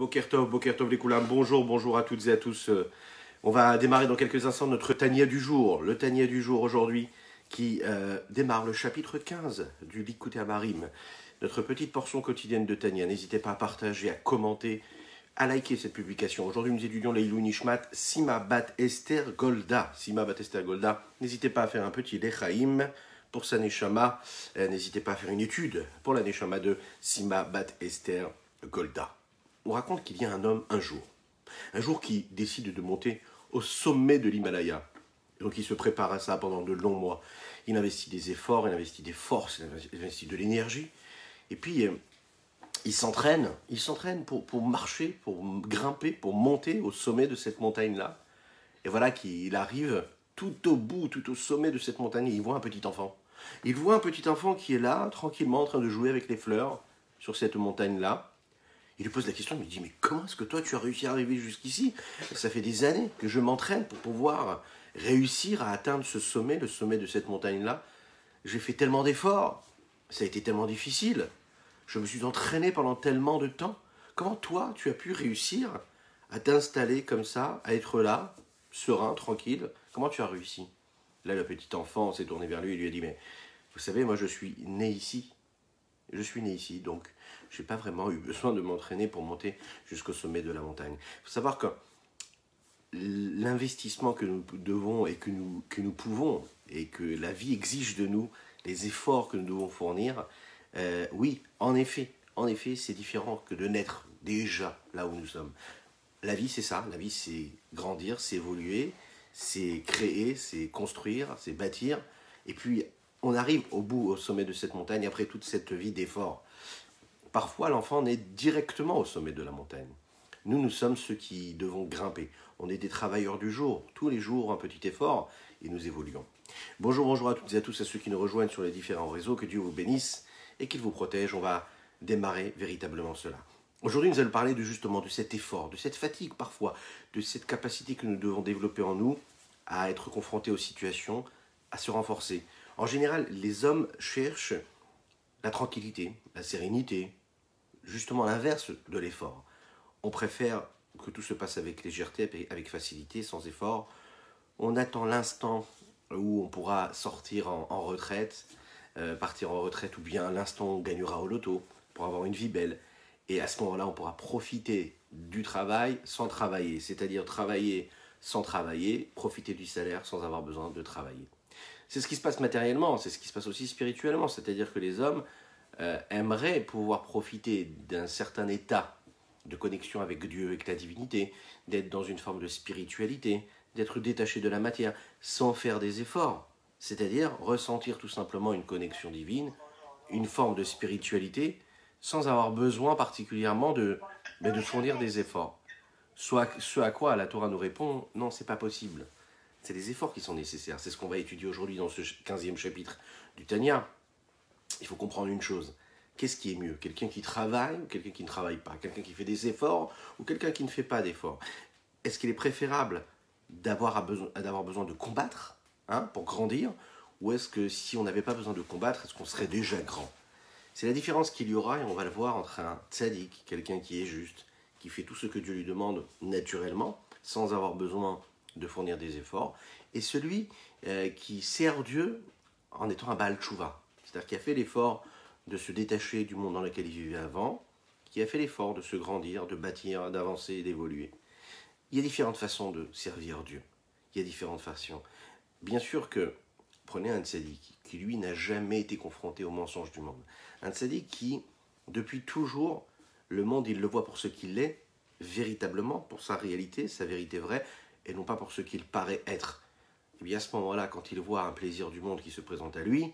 Boker Tov les Koulam, bonjour à toutes et à tous. On va démarrer dans quelques instants notre Tania du jour. Le Tania du jour aujourd'hui qui démarre le chapitre 15 du Likutei Amarim. Notre petite portion quotidienne de Tania. N'hésitez pas à partager, à commenter, à liker cette publication. Aujourd'hui nous étudions l'Eilou Nishmat Sima Bat Esther Golda. Sima Bat Esther Golda. N'hésitez pas à faire un petit Lechaim pour sa Neshama. N'hésitez pas à faire une étude pour la Neshama de Sima Bat Esther Golda. On raconte qu'il y a un homme un jour qui décide de monter au sommet de l'Himalaya. Donc il se prépare à ça pendant de longs mois. Il investit des efforts, il investit des forces, il investit de l'énergie. Et puis il s'entraîne pour marcher, pour grimper, pour monter au sommet de cette montagne-là. Et voilà qu'il arrive tout au bout, tout au sommet de cette montagne, et il voit un petit enfant. Il voit un petit enfant qui est là, tranquillement, en train de jouer avec les fleurs sur cette montagne-là. Il lui pose la question, il lui dit, mais comment est-ce que toi tu as réussi à arriver jusqu'ici? Ça fait des années que je m'entraîne pour pouvoir réussir à atteindre ce sommet, le sommet de cette montagne-là. J'ai fait tellement d'efforts, ça a été tellement difficile, je me suis entraîné pendant tellement de temps. Comment toi tu as pu réussir à t'installer comme ça, à être là, serein, tranquille? Comment tu as réussi? Là le petit enfant s'est tourné vers lui et lui a dit, mais vous savez, moi je suis né ici. Je suis né ici, donc je n'ai pas vraiment eu besoin de m'entraîner pour monter jusqu'au sommet de la montagne. Il faut savoir que l'investissement que nous devons et que nous pouvons, et que la vie exige de nous, les efforts que nous devons fournir, oui, en effet, c'est différent que de naître déjà là où nous sommes. La vie, c'est ça. La vie, c'est grandir, c'est évoluer, c'est créer, c'est construire, c'est bâtir. Et puis, on arrive au bout, au sommet de cette montagne, après toute cette vie d'effort. Parfois, l'enfant naît directement au sommet de la montagne. Nous sommes ceux qui devons grimper. On est des travailleurs du jour. Tous les jours, un petit effort, et nous évoluons. Bonjour à toutes et à tous, à ceux qui nous rejoignent sur les différents réseaux. Que Dieu vous bénisse et qu'il vous protège. On va démarrer véritablement cela. Aujourd'hui, nous allons parler justement de cet effort, de cette fatigue parfois, de cette capacité que nous devons développer en nous à être confrontés aux situations, à se renforcer. En général, les hommes cherchent la tranquillité, la sérénité, justement l'inverse de l'effort. On préfère que tout se passe avec légèreté, avec facilité, sans effort. On attend l'instant où on pourra sortir en retraite, partir en retraite, ou bien l'instant où on gagnera au loto pour avoir une vie belle. Et à ce moment-là, on pourra profiter du travail sans travailler, c'est-à-dire travailler sans travailler, profiter du salaire sans avoir besoin de travailler. C'est ce qui se passe matériellement, c'est ce qui se passe aussi spirituellement, c'est-à-dire que les hommes aimeraient pouvoir profiter d'un certain état de connexion avec Dieu, avec la divinité, d'être dans une forme de spiritualité, d'être détaché de la matière, sans faire des efforts, c'est-à-dire ressentir tout simplement une connexion divine, une forme de spiritualité, sans avoir besoin particulièrement de fournir des efforts. Soit ce à quoi la Torah nous répond, non, c'est pas possible. C'est les efforts qui sont nécessaires. C'est ce qu'on va étudier aujourd'hui dans ce 15e chapitre du Tanya. Il faut comprendre une chose. Qu'est-ce qui est mieux? Quelqu'un qui travaille ou quelqu'un qui ne travaille pas? Quelqu'un qui fait des efforts ou quelqu'un qui ne fait pas d'efforts? Est-ce qu'il est préférable d'avoir besoin de combattre pour grandir? Ou est-ce que si on n'avait pas besoin de combattre, est-ce qu'on serait déjà grand? C'est la différence qu'il y aura, et on va le voir, entre un tzaddik, quelqu'un qui est juste, qui fait tout ce que Dieu lui demande naturellement, sans avoir besoin de fournir des efforts, et celui qui sert Dieu en étant un Baal Tshuva, c'est-à-dire qui a fait l'effort de se détacher du monde dans lequel il vivait avant, qui a fait l'effort de se grandir, de bâtir, d'avancer, d'évoluer. Il y a différentes façons de servir Dieu. Il y a différentes façons. Bien sûr que, prenez un tzaddik qui lui n'a jamais été confronté au mensonge du monde. Un tzaddik qui, depuis toujours, le monde il le voit pour ce qu'il est, véritablement, pour sa réalité, sa vérité vraie, et non pas pour ce qu'il paraît être. Et bien à ce moment-là, quand il voit un plaisir du monde qui se présente à lui,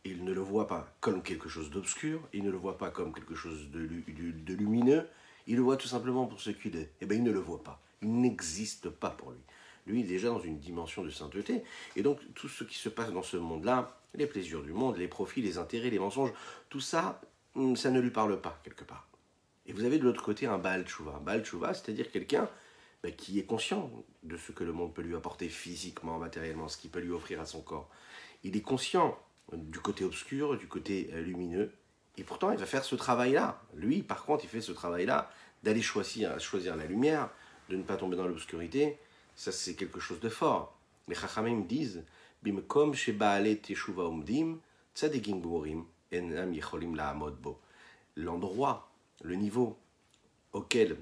il ne le voit pas comme quelque chose d'obscur, il ne le voit pas comme quelque chose de lumineux, il le voit tout simplement pour ce qu'il est. Et bien il ne le voit pas, il n'existe pas pour lui. Lui, il est déjà dans une dimension de sainteté. Et donc, tout ce qui se passe dans ce monde-là, les plaisirs du monde, les profits, les intérêts, les mensonges, tout ça, ça ne lui parle pas, quelque part. Et vous avez de l'autre côté un Baal Tshuva. Un Baal Tshuva, c'est-à-dire quelqu'un qui est conscient de ce que le monde peut lui apporter physiquement, matériellement, ce qu'il peut lui offrir à son corps. Il est conscient du côté obscur, du côté lumineux, et pourtant il va faire ce travail-là. Lui, par contre, il fait ce travail-là d'aller choisir la lumière, de ne pas tomber dans l'obscurité, ça c'est quelque chose de fort. Les Chachamim disent Bimkom shebaale teshuva umdim, tzadikim gmurim, enam yecholim la'amod bo. L'endroit, le niveau auquel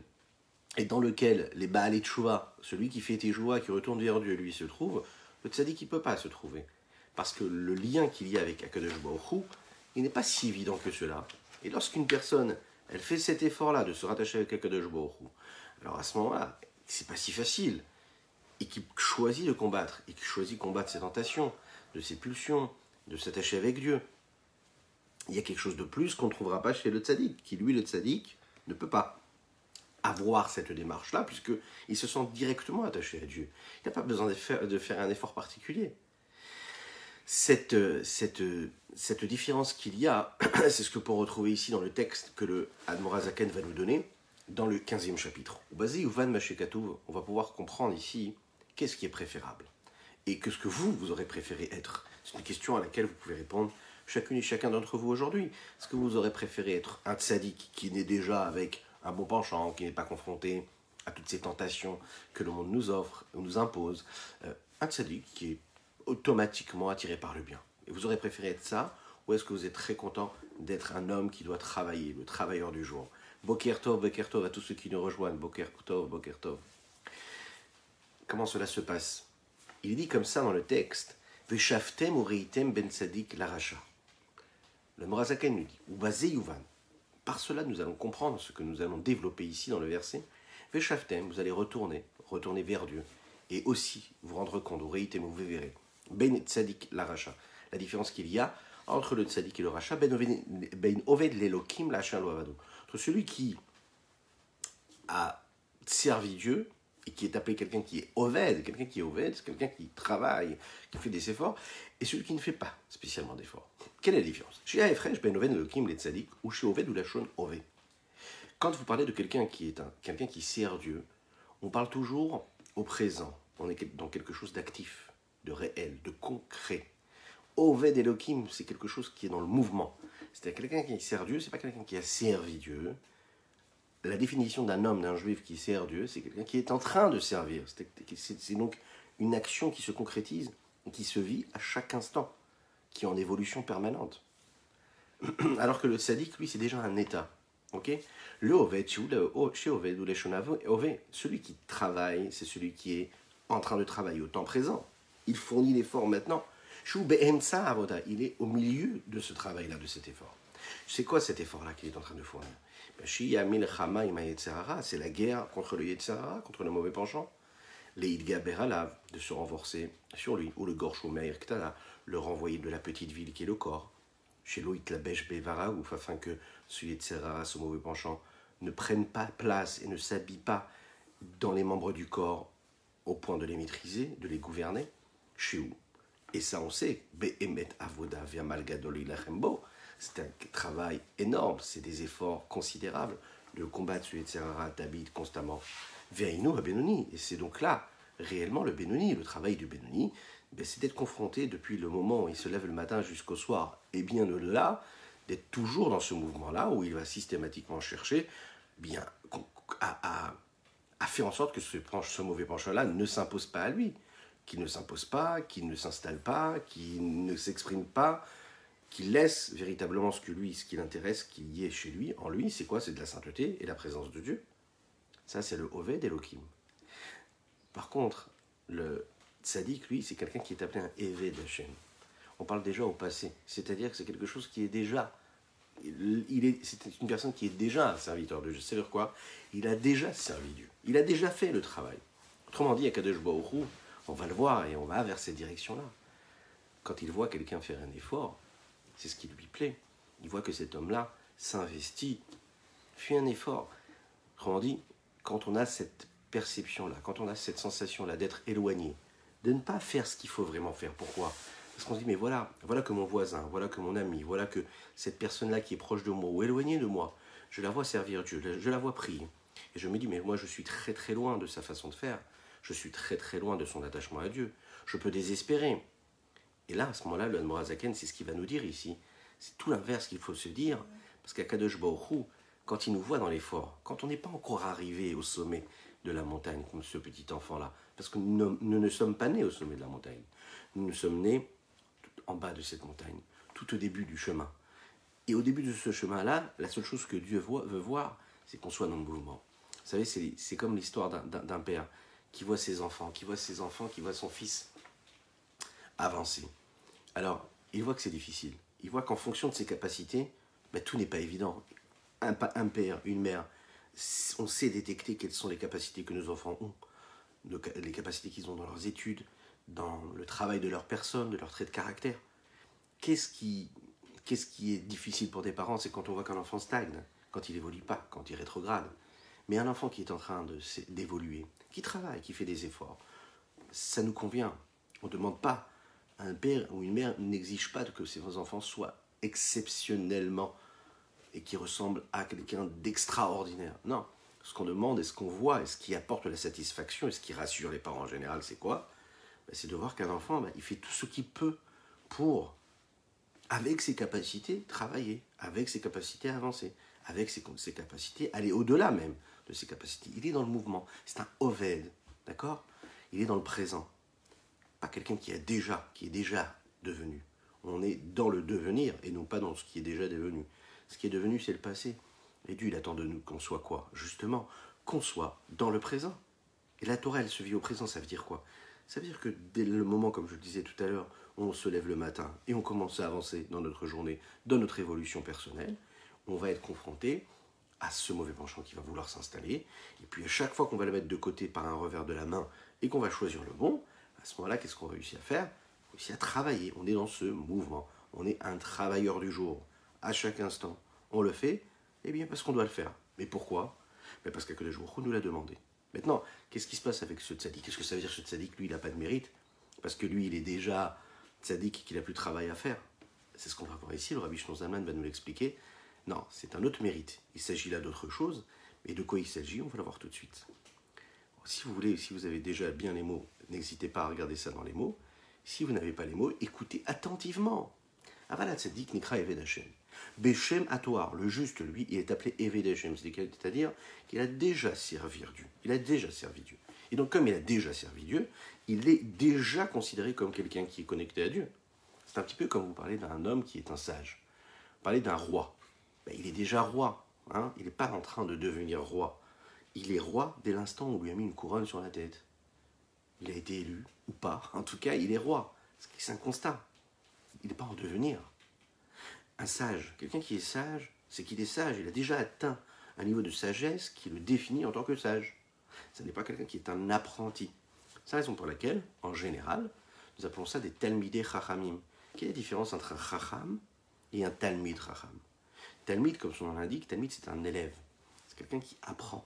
et dans lequel les Baalei Teshuva, celui qui fait teshuva, qui retourne vers Dieu, lui se trouve, le tzaddik il ne peut pas se trouver. Parce que le lien qu'il y a avec Akadosh Baruch Hu, il n'est pas si évident que cela. Et lorsqu'une personne, elle fait cet effort-là de se rattacher avec Akadosh Baruch Hu, alors à ce moment-là, c'est pas si facile. Et qui choisit de combattre, et qui choisit de combattre ses tentations, de ses pulsions, de s'attacher avec Dieu. Il y a quelque chose de plus qu'on ne trouvera pas chez le tzaddik, qui lui, le tzaddik, ne peut pas avoir cette démarche-là, puisqu'il se sent directement attaché à Dieu. Il n'a pas besoin de faire un effort particulier. Cette différence qu'il y a, c'est ce que pour retrouver ici dans le texte que le Admor HaZaken va nous donner, dans le 15e chapitre. Au basé Yuvan Mashekatouv, on va pouvoir comprendre ici qu'est-ce qui est préférable. Et que ce que vous aurez préféré être. C'est une question à laquelle vous pouvez répondre chacune et chacun d'entre vous aujourd'hui. Est-ce que vous aurez préféré être un tzaddik qui naît déjà avec un bon penchant, qui n'est pas confronté à toutes ces tentations que le monde nous offre, ou nous impose, un tzaddik qui est automatiquement attiré par le bien. Et vous aurez préféré être ça, ou est-ce que vous êtes très content d'être un homme qui doit travailler, le travailleur du jour? Boker Tov à tous ceux qui nous rejoignent, Boker Tov. Comment cela se passe? Il dit comme ça dans le texte, Veshaftem ureitem ben tzadik laracha. Le Admor HaZaken nous dit, ou basé Yuvan. Par cela, nous allons comprendre ce que nous allons développer ici dans le verset. Veshaftem, vous allez retourner vers Dieu, et aussi vous rendre compte, ou reitem, vous verrez, ben tzadik laracha. La différence qu'il y a entre le tzadik et le racha, ben oved lelokim lachin lo avado. Entre celui qui a servi Dieu, et qui est appelé quelqu'un qui est oved, c'est quelqu'un qui travaille, qui fait des efforts, et celui qui ne fait pas spécialement d'efforts. Quelle est la différence? Chez Aefresh, ben oved lelokim le tzadik, ou chez oved ou lachon oved. Quand vous parlez de quelqu'un qui sert Dieu, on parle toujours au présent. On est dans quelque chose d'actif, de réel, de concret. Oved Elohim, c'est quelque chose qui est dans le mouvement. C'est-à-dire quelqu'un qui sert Dieu, c'est pas quelqu'un qui a servi Dieu. La définition d'un homme, d'un juif qui sert Dieu, c'est quelqu'un qui est en train de servir. C'est donc une action qui se concrétise, qui se vit à chaque instant, qui est en évolution permanente. Alors que le tzaddik, lui, c'est déjà un état. Okay? Le oved, chez oved ou les shonavo, celui qui travaille, c'est celui qui est en train de travailler au temps présent. Il fournit l'effort maintenant. Il est au milieu de ce travail-là, de cet effort. C'est quoi cet effort-là qu'il est en train de fournir? C'est la guerre contre le Yetzer Hara, contre le mauvais penchant. Les Idgaber Alav, de se renforcer sur lui, ou le Gorshu Meir Ktala, le renvoyer de la petite ville qui est le corps. Chez Loït la Besh Bevaraouf, afin que ce Yetzer Hara, ce mauvais penchant, ne prenne pas place et ne s'habille pas dans les membres du corps au point de les maîtriser, de les gouverner. Chez où? Et ça, on sait, Be'emet Avoda Viamal Gadol Ilachembo, c'est un travail énorme, c'est des efforts considérables de combattre ce Yetzer Hara d'habiter constamment. Ve'inu HaBenoni, et c'est donc là, réellement, le Benoni, le travail du Benoni, c'est d'être confronté depuis le moment où il se lève le matin jusqu'au soir, et bien au-delà, d'être toujours dans ce mouvement-là, où il va systématiquement chercher bien à faire en sorte que ce mauvais penchant-là ne s'impose pas à lui, qu'il ne s'impose pas, qu'il ne s'installe pas, qu'il ne s'exprime pas, qu'il laisse véritablement ce qui l'intéresse, qu'il y ait chez lui, en lui, c'est quoi? C'est de la sainteté et la présence de Dieu. Ça, c'est le Oved Elohim. Par contre, le tzaddik, lui, c'est quelqu'un qui est appelé un Eved Hashem. On parle déjà au passé, c'est-à-dire que c'est quelque chose qui est déjà... C'est une personne qui est déjà un serviteur de Dieu. C'est-à-dire quoi? Il a déjà servi Dieu. Il a déjà fait le travail. Autrement dit, à Kadosh Baruch Hu, on va le voir et on va vers cette direction-là. Quand il voit quelqu'un faire un effort, c'est ce qui lui plaît. Il voit que cet homme-là s'investit, fait un effort. Autrement dit, quand on a cette perception-là, quand on a cette sensation-là d'être éloigné, de ne pas faire ce qu'il faut vraiment faire. Pourquoi? Parce qu'on se dit, mais voilà que mon voisin, voilà que mon ami, voilà que cette personne-là qui est proche de moi ou éloignée de moi, je la vois servir Dieu, je la vois prier. Et je me dis, mais moi je suis très très loin de sa façon de faire. Je suis très très loin de son attachement à Dieu. Je peux désespérer. Et là, à ce moment-là, le Admor HaZaken, c'est ce qu'il va nous dire ici. C'est tout l'inverse qu'il faut se dire. Parce qu'à Kadosh Baruch Hu, quand il nous voit dans l'effort, quand on n'est pas encore arrivé au sommet de la montagne, comme ce petit enfant-là, parce que nous ne sommes pas nés au sommet de la montagne, nous sommes nés en bas de cette montagne, tout au début du chemin. Et au début de ce chemin-là, la seule chose que Dieu veut voir, c'est qu'on soit dans le mouvement. Vous savez, c'est comme l'histoire d'un père qui voit ses enfants, qui voit son fils avancer. Alors, il voit que c'est difficile. Il voit qu'en fonction de ses capacités, tout n'est pas évident. Un père, une mère, on sait détecter quelles sont les capacités que nos enfants ont, les capacités qu'ils ont dans leurs études, dans le travail de leur personne, de leur trait de caractère. Qu'est-ce qui est difficile pour des parents, c'est quand on voit qu'un enfant stagne, quand il évolue pas, quand il rétrograde. Mais un enfant qui est en train d'évoluer, qui travaille, qui fait des efforts, ça nous convient. On ne demande pas, un père ou une mère n'exige pas que ses enfants soient exceptionnellement et qui ressemblent à quelqu'un d'extraordinaire. Non, ce qu'on demande et ce qu'on voit et ce qui apporte la satisfaction et ce qui rassure les parents en général, c'est quoi? C'est de voir qu'un enfant, il fait tout ce qu'il peut pour, avec ses capacités, travailler, avec ses capacités avancer, avec ses capacités aller au-delà même de ses capacités. Il est dans le mouvement. C'est un oved, d'accord? Il est dans le présent. Pas quelqu'un qui est déjà devenu. On est dans le devenir et non pas dans ce qui est déjà devenu. Ce qui est devenu, c'est le passé. Et Dieu, il attend de nous qu'on soit quoi? Justement, qu'on soit dans le présent. Et la Torah, elle se vit au présent, ça veut dire quoi? Ça veut dire que dès le moment, comme je le disais tout à l'heure, où on se lève le matin et on commence à avancer dans notre journée, dans notre évolution personnelle, on va être confronté à ce mauvais penchant qui va vouloir s'installer. Et puis à chaque fois qu'on va le mettre de côté par un revers de la main et qu'on va choisir le bon, à ce moment-là, qu'est-ce qu'on réussit à faire? On réussit à travailler. On est dans ce mouvement. On est un travailleur du jour. À chaque instant, on le fait, eh bien parce qu'on doit le faire. Mais pourquoi? Parce qu'Akadosh Baruch Hu nous l'a demandé. Maintenant, qu'est-ce qui se passe avec ce tzaddik? Qu'est-ce que ça veut dire ce tzaddik? Lui, il n'a pas de mérite, parce que lui, il est déjà tzaddik, qu'il n'a plus de travail à faire. C'est ce qu'on va voir ici, le Rabbi Shlomo Zalman va nous l'expliquer. Non, c'est un autre mérite. Il s'agit là d'autre chose, mais de quoi il s'agit, on va le voir tout de suite. Si vous voulez, si vous avez déjà bien les mots, n'hésitez pas à regarder ça dans les mots. Si vous n'avez pas les mots, écoutez attentivement. Avala tzaddik nikra Eved Hashem. Beshem Atoar, le juste, lui, il est appelé Eved Hashem, c'est-à-dire qu'il a déjà servi Dieu. Il a déjà servi Dieu. Et donc, comme il a déjà servi Dieu, il est déjà considéré comme quelqu'un qui est connecté à Dieu. C'est un petit peu comme vous parlez d'un homme qui est un sage. Vous parlez d'un roi. Il est déjà roi. Hein, il n'est pas en train de devenir roi. Il est roi dès l'instant où on lui a mis une couronne sur la tête. Il a été élu, ou pas. En tout cas, il est roi. C'est un constat. Il n'est pas en devenir. Un sage, quelqu'un qui est sage, c'est qu'il est sage. Il a déjà atteint un niveau de sagesse qui le définit en tant que sage. Ce n'est pas quelqu'un qui est un apprenti. C'est la raison pour laquelle, en général, nous appelons ça des Talmidei Chachamim. Quelle est la différence entre un Chacham et un Talmid Chacham? Talmid, comme son nom l'indique, Talmid c'est un élève. C'est quelqu'un qui apprend.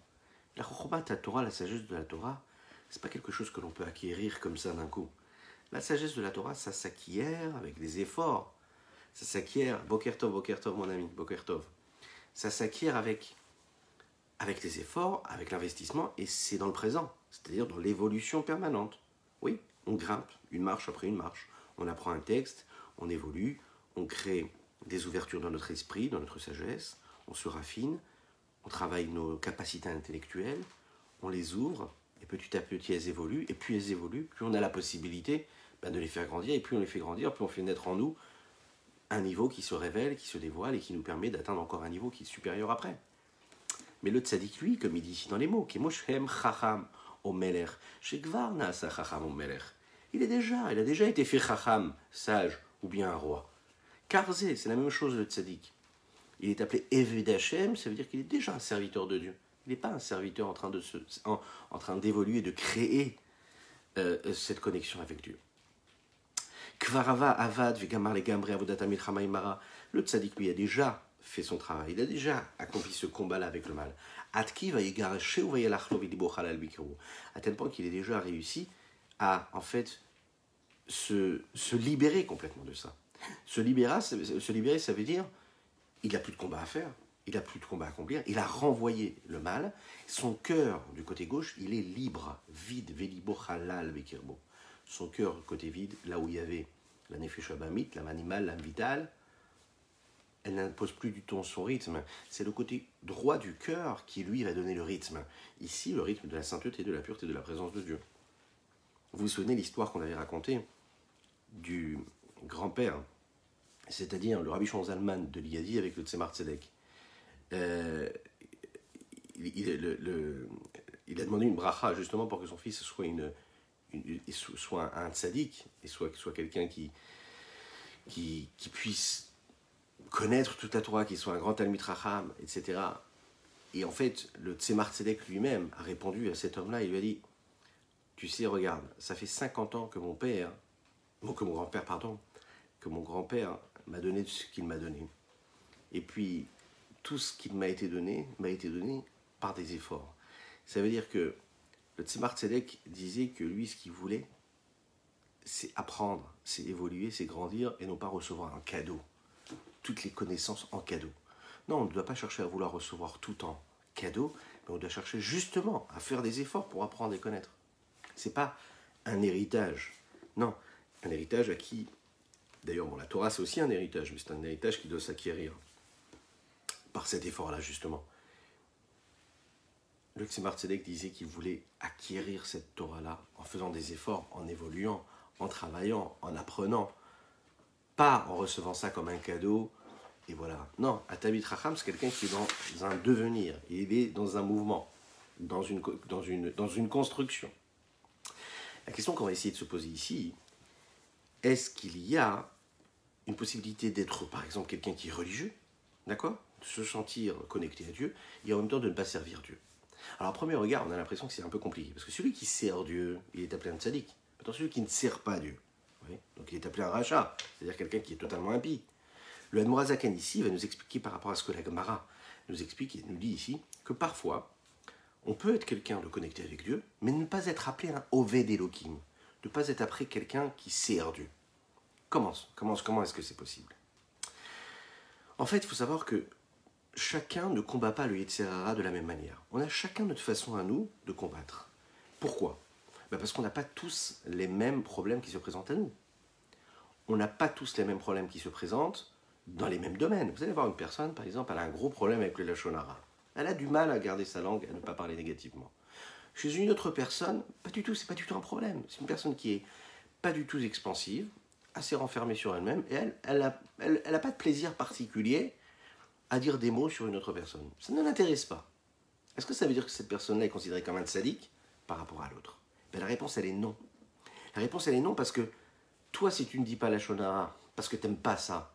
La Chokhmat, la Torah, la sagesse de la Torah, c'est pas quelque chose que l'on peut acquérir comme ça d'un coup. La sagesse de la Torah, ça s'acquiert avec des efforts. Ça s'acquiert, Boker Tov, mon ami, Boker Tov. Ça s'acquiert avec les efforts, avec l'investissement, et c'est dans le présent, c'est-à-dire dans l'évolution permanente. Oui, on grimpe, une marche après une marche. On apprend un texte, on évolue, on crée des ouvertures dans notre esprit, dans notre sagesse, on se raffine, on travaille nos capacités intellectuelles, on les ouvre, et petit à petit elles évoluent, et plus elles évoluent, plus on a la possibilité de les faire grandir, et plus on les fait grandir, plus on fait naître en nous un niveau qui se révèle, qui se dévoile, et qui nous permet d'atteindre encore un niveau qui est supérieur après. Mais le tzaddik, lui, comme il dit ici dans les mots, Kemoshem Chacham Omeler, Shekvar Naasa Chacham Omeler. Il a déjà été fait Chacham, sage, ou bien un roi. Karzé, c'est la même chose le tzaddik. Il est appelé Eved Hashem, ça veut dire qu'il est déjà un serviteur de Dieu. Il n'est pas un serviteur en train d'évoluer, de créer cette connexion avec Dieu. Kvarava Avad Vegamar Legambre Avodat Milchama Imara. Le tzaddik, lui, a déjà fait son travail. Il a déjà accompli ce combat-là avec le mal. À tel point qu'il a déjà réussi à, en fait, se libérer complètement de ça. Se libérer, ça veut dire il n'a plus de combat à faire, il n'a plus de combat à accomplir, il a renvoyé le mal. Son cœur, du côté gauche, il est libre, vide, velibo halal bekirbo. Son cœur, côté vide, là où il y avait la nefesh abamit, l'âme animale, l'âme vitale, elle n'impose plus du tout son rythme. C'est le côté droit du cœur qui, lui, va donner le rythme. Ici, le rythme de la sainteté, de la pureté, de la présence de Dieu. Vous vous souvenez l'histoire qu'on avait racontée du grand-père, c'est-à-dire le Rabbi Shimon Zalman de Liadi avec le Tzemar Tzedek. Il a demandé une bracha justement pour que son fils soit un tzaddik et soit quelqu'un qui puisse connaître toute la Torah, qui soit un grand Talmid Racham, etc. Et en fait, le Tzemar Tzedek lui-même a répondu à cet homme-là, il lui a dit, tu sais, regarde, ça fait 50 ans que mon grand-père m'a donné ce qu'il m'a donné. Et puis, tout ce qui m'a été donné par des efforts. Ça veut dire que le Tzemar Tzedek disait que lui, ce qu'il voulait, c'est apprendre, c'est évoluer, c'est grandir, et non pas recevoir un cadeau. Toutes les connaissances en cadeau. Non, on ne doit pas chercher à vouloir recevoir tout en cadeau, mais on doit chercher justement à faire des efforts pour apprendre et connaître. Ce n'est pas un héritage. Non, un héritage à qui... D'ailleurs, la Torah, c'est aussi un héritage, mais c'est un héritage qui doit s'acquérir par cet effort-là, justement. Le Tzemar Tzedek disait qu'il voulait acquérir cette Torah-là en faisant des efforts, en évoluant, en travaillant, en apprenant, pas en recevant ça comme un cadeau, et voilà. Non, un Talmid Chacham, c'est quelqu'un qui est dans un devenir, il est dans un mouvement, dans une construction. La question qu'on va essayer de se poser ici, est-ce qu'il y a une possibilité d'être, par exemple, quelqu'un qui est religieux, d'accord, de se sentir connecté à Dieu, et en même temps de ne pas servir Dieu. Alors, à premier regard, on a l'impression que c'est un peu compliqué, parce que celui qui sert Dieu, il est appelé un tzaddik. Maintenant, celui qui ne sert pas Dieu, donc il est appelé un rachat, c'est-à-dire quelqu'un qui est totalement impie. Le Admorazaken ici va nous expliquer par rapport à ce que la Gemara nous explique et nous dit ici, que parfois, on peut être quelqu'un de connecté avec Dieu, mais ne pas être appelé un Oved Elohim, ne pas être appelé quelqu'un qui sert Dieu. Comment est-ce que c'est possible? En fait, il faut savoir que chacun ne combat pas le Yetzer Hara de la même manière. On a chacun notre façon à nous de combattre. Pourquoi? Parce qu'on n'a pas tous les mêmes problèmes qui se présentent à nous. On n'a pas tous les mêmes problèmes qui se présentent dans les mêmes domaines. Vous allez voir une personne, par exemple, elle a un gros problème avec le Lashon Hara. Elle a du mal à garder sa langue, à ne pas parler négativement. Chez une autre personne, pas du tout, c'est pas du tout un problème. C'est une personne qui est pas du tout expansive, assez renfermée sur elle-même, et elle a pas de plaisir particulier à dire des mots sur une autre personne. Ça ne l'intéresse pas. Est-ce que ça veut dire que cette personne-là est considérée comme un tzaddik par rapport à l'autre? La réponse, elle est non. La réponse, elle est non parce que toi, si tu ne dis pas la shonara, parce que tu n'aimes pas ça,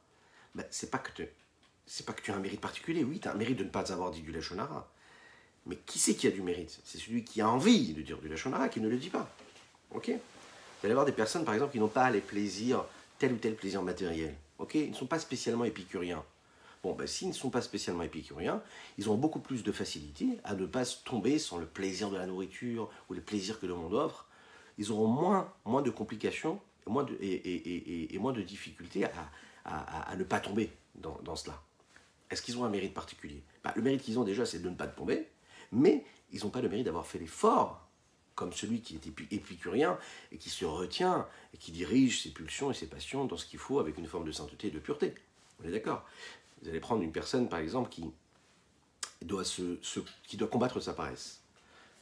c'est pas que tu as un mérite particulier. Oui, tu as un mérite de ne pas avoir dit du Lashon Hara. Mais qui c'est qui a du mérite? C'est celui qui a envie de dire du Lashon Hara qui ne le dit pas. Ok? Vous allez avoir des personnes, par exemple, qui n'ont pas les plaisirs, tel ou tel plaisir matériel. Ok? Ils ne sont pas spécialement épicuriens. Bon, s'ils ne sont pas spécialement épicuriens, ils ont beaucoup plus de facilité à ne pas tomber sans le plaisir de la nourriture ou les plaisirs que le monde offre. Ils auront moins de complications et moins de difficultés à ne pas tomber dans cela. Est-ce qu'ils ont un mérite particulier? Le mérite qu'ils ont déjà, c'est de ne pas tomber, mais ils n'ont pas le mérite d'avoir fait l'effort, comme celui qui est épicurien et qui se retient et qui dirige ses pulsions et ses passions dans ce qu'il faut avec une forme de sainteté et de pureté. On est d'accord? Vous allez prendre une personne, par exemple, qui doit combattre sa paresse.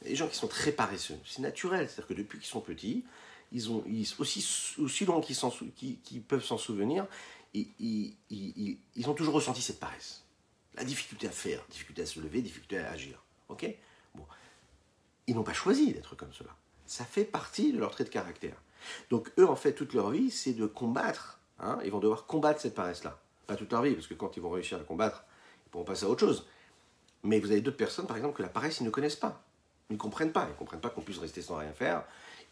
Les gens qui sont très paresseux, c'est naturel, c'est-à-dire que depuis qu'ils sont petits, aussi loin qu'ils peuvent s'en souvenir, ils ont toujours ressenti cette paresse. La difficulté à faire, difficulté à se lever, difficulté à agir. Ok? Bon. Ils n'ont pas choisi d'être comme cela. Ça fait partie de leur trait de caractère. Donc eux, en fait, toute leur vie, c'est de combattre. Ils vont devoir combattre cette paresse-là. Pas toute leur vie, parce que quand ils vont réussir à combattre, ils pourront passer à autre chose. Mais vous avez d'autres personnes, par exemple, que la paresse, ils ne connaissent pas. Ils ne comprennent pas. Ils ne comprennent pas qu'on puisse rester sans rien faire.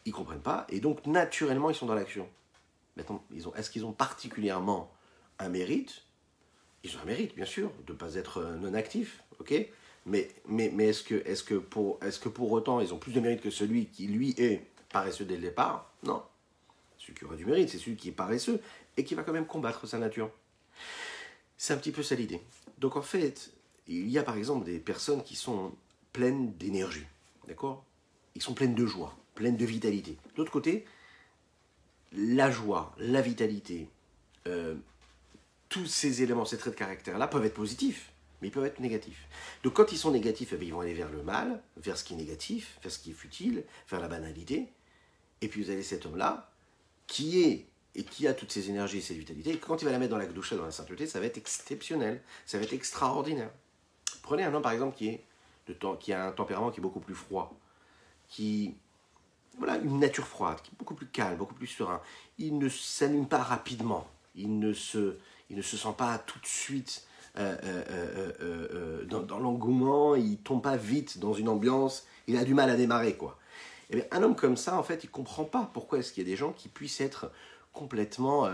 Ils ne comprennent pas. Et donc, naturellement, ils sont dans l'action. Maintenant, est-ce qu'ils ont particulièrement un mérite? Ils ont un mérite, bien sûr, de ne pas être non-actifs. Ok? Mais est-ce que pour autant, ils ont plus de mérite que celui qui, lui, est paresseux dès le départ? Non. Celui qui aura du mérite, c'est celui qui est paresseux et qui va quand même combattre sa nature. C'est un petit peu ça l'idée. Donc en fait, il y a par exemple des personnes qui sont pleines d'énergie, d'accord? Ils sont pleines de joie, pleines de vitalité. De l'autre côté, la joie, la vitalité, tous ces éléments, ces traits de caractère-là peuvent être positifs, mais ils peuvent être négatifs. Donc quand ils sont négatifs, eh bien, ils vont aller vers le mal, vers ce qui est négatif, vers ce qui est futile, vers la banalité. Et puis vous avez cet homme-là qui est et qui a toutes ces énergies et cette vitalité. Et quand il va la mettre dans la Kedusha, dans la sainteté, ça va être exceptionnel, ça va être extraordinaire. Prenez un homme par exemple qui a un tempérament qui est beaucoup plus froid, qui voilà, une nature froide, qui est beaucoup plus calme, beaucoup plus serein. Il ne s'anime pas rapidement. Il ne se sent pas tout de suite dans l'engouement. Il ne tombe pas vite dans une ambiance. Il a du mal à démarrer, quoi. Eh bien, un homme comme ça, en fait, il ne comprend pas pourquoi est-ce qu'il y a des gens qui puissent être complètement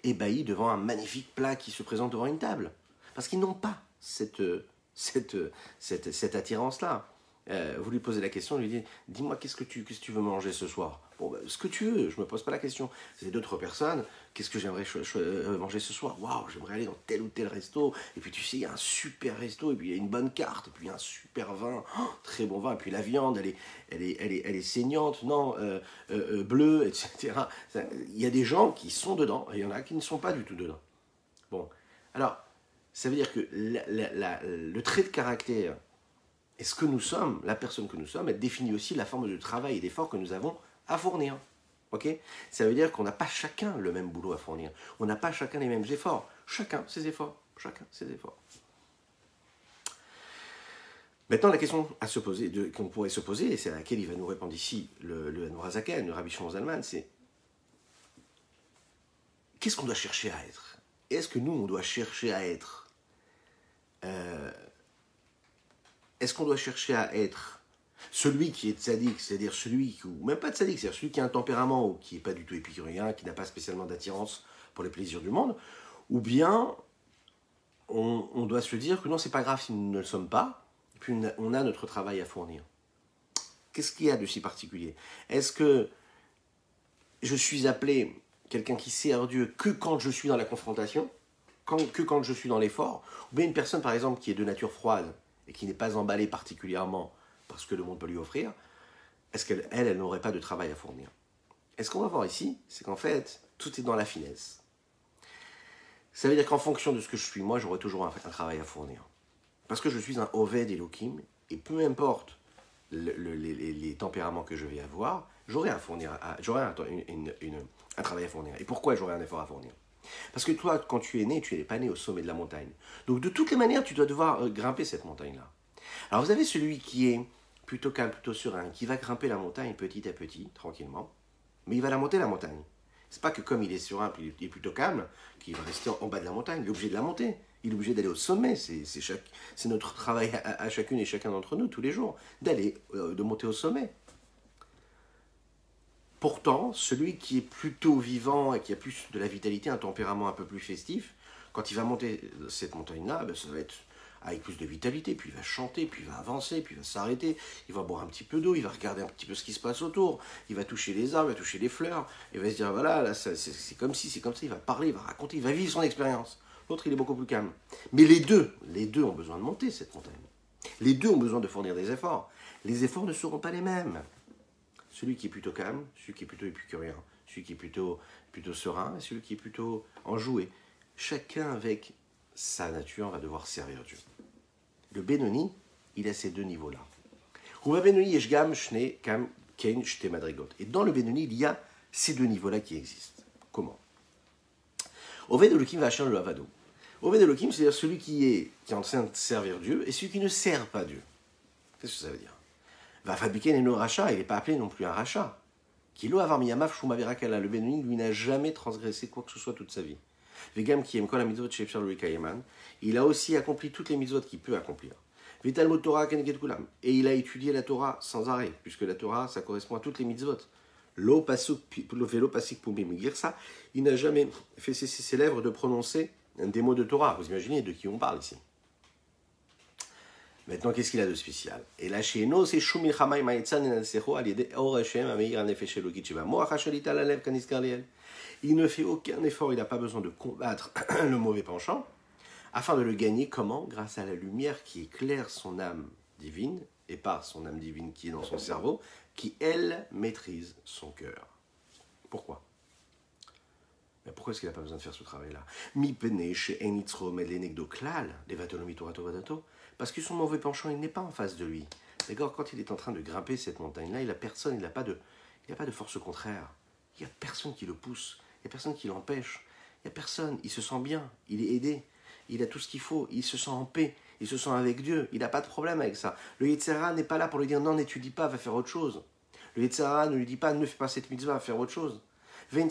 ébahis devant un magnifique plat qui se présente devant une table. Parce qu'ils n'ont pas cette attirance-là. Vous lui posez la question, lui dites, dis-moi, qu'est-ce que tu veux manger ce soir? Bon, ce que tu veux, je ne me pose pas la question. C'est d'autres personnes, qu'est-ce que j'aimerais manger ce soir? Waouh, j'aimerais aller dans tel ou tel resto. Et puis tu sais, il y a un super resto, et puis il y a une bonne carte, et puis il y a un super vin, très bon vin, et puis la viande, elle est saignante, non, bleue, etc. Il y a des gens qui sont dedans, et il y en a qui ne sont pas du tout dedans. Bon, alors, ça veut dire que le trait de caractère et ce que nous sommes, la personne que nous sommes, elle définit aussi la forme de travail et d'effort que nous avons à fournir. Okay, ça veut dire qu'on n'a pas chacun le même boulot à fournir. On n'a pas chacun les mêmes efforts. Chacun ses efforts. Chacun ses efforts. Maintenant, la question à se poser, qu'on pourrait se poser, et c'est à laquelle il va nous répondre ici le Nourazaken, le Rabbi Shimon Zalman, c'est qu'est-ce qu'on doit chercher à être? Est-ce que nous, on doit chercher à être est-ce qu'on doit chercher à être celui qui est tzaddik, c'est-à-dire celui qui, ou même pas tzaddik, c'est-à-dire celui qui a un tempérament ou qui n'est pas du tout épicurien, qui n'a pas spécialement d'attirance pour les plaisirs du monde, ou bien on doit se dire que non, c'est pas grave si nous ne le sommes pas, et puis on a notre travail à fournir. Qu'est-ce qu'il y a de si particulier? Est-ce que je suis appelé quelqu'un qui sert Dieu que quand je suis dans la confrontation, que quand je suis dans l'effort, ou bien une personne par exemple qui est de nature froide, et qui n'est pas emballée particulièrement par ce que le monde peut lui offrir, est-ce qu'elle n'aurait pas de travail à fournir? Et ce qu'on va voir ici, c'est qu'en fait, tout est dans la finesse. Ça veut dire qu'en fonction de ce que je suis, moi, j'aurai toujours un travail à fournir. Parce que je suis un Oved Elohim, et peu importe les tempéraments que je vais avoir, j'aurai un travail à fournir. Et pourquoi j'aurai un effort à fournir? Parce que toi, quand tu es né, tu n'es pas né au sommet de la montagne. Donc de toutes les manières, tu dois devoir grimper cette montagne-là. Alors vous avez celui qui est plutôt calme, plutôt serein, qui va grimper la montagne petit à petit, tranquillement, mais il va la monter la montagne. C'est pas que comme il est serein, puis il est plutôt calme, qu'il va rester en bas de la montagne, il est obligé de la monter. Il est obligé d'aller au sommet, c'est notre travail à chacune et chacun d'entre nous tous les jours, de monter au sommet. Pourtant, celui qui est plutôt vivant et qui a plus de la vitalité, un tempérament un peu plus festif, quand il va monter cette montagne-là, ben ça va être avec plus de vitalité, puis il va chanter, puis il va avancer, puis il va s'arrêter, il va boire un petit peu d'eau, il va regarder un petit peu ce qui se passe autour, il va toucher les arbres, il va toucher les fleurs, il va se dire voilà, là, c'est comme si, c'est comme ça, il va parler, il va raconter, il va vivre son expérience. L'autre, il est beaucoup plus calme. Mais les deux ont besoin de monter cette montagne. Les deux ont besoin de fournir des efforts. Les efforts ne seront pas les mêmes. Celui qui est plutôt calme, celui qui est plutôt épicurien, celui qui est plutôt serein, et celui qui est plutôt enjoué. Chacun avec sa nature va devoir servir Dieu. Le Benoni, il a ces deux niveaux-là. Et dans le Benoni, il y a ces deux niveaux-là qui existent. Comment? Oved Elohim va acheter le Havado. Oved Elohim, c'est-à-dire celui qui est en train de servir Dieu et celui qui ne sert pas Dieu. Qu'est-ce que ça veut dire? Va fabriquer un rachat, il n'est pas appelé non plus un rachat. Kilo avar miyamav shumaverakala. Le Benoni, lui, n'a jamais transgressé quoi que ce soit toute sa vie. Vegam qui aime kol mitzvot she'efshar lo yikayeman. Il a aussi accompli toutes les mitzvot qu'il peut accomplir. Vitalmod Torah keneged kulam. Et il a étudié la Torah sans arrêt, puisque la Torah, ça correspond à toutes les mitzvot. Lo velo pasik pumim girsa. Il n'a jamais fait cesser ses lèvres de prononcer des mots de Torah. Vous imaginez de qui on parle ici. Maintenant, qu'est-ce qu'il a de spécial? Et là, chez nous, c'est Shumilchamay Maïtzan Nenalsecho Aliede Or Hashem Ameir Anefesh Elokit Sheba Moach Hashalita Lalev Kaniskar Liel. Il ne fait aucun effort, il n'a pas besoin de combattre le mauvais penchant, afin de le gagner. Comment? Grâce à la lumière qui éclaire son âme divine, et par son âme divine qui est dans son cerveau, qui, elle, maîtrise son cœur. Pourquoi? Mais pourquoi est-ce qu'il n'a pas besoin de faire ce travail-là? Mi pene chez enitzro melenegdo klal, levatolomi torato vadato, parce que son mauvais penchant, il n'est pas en face de lui. D'accord? Quand il est en train de grimper cette montagne-là, il n'a personne, il n'a pas de force contraire. Il n'y a personne qui le pousse, il n'y a personne qui l'empêche. Il n'y a personne, il se sent bien, il est aidé, il a tout ce qu'il faut, il se sent en paix, il se sent avec Dieu, il n'a pas de problème avec ça. Le Yetzirah n'est pas là pour lui dire non, n'étudie pas, va faire autre chose. Le Yetzirah ne lui dit pas ne fais pas cette mitzvah, va faire autre chose. Vous allez me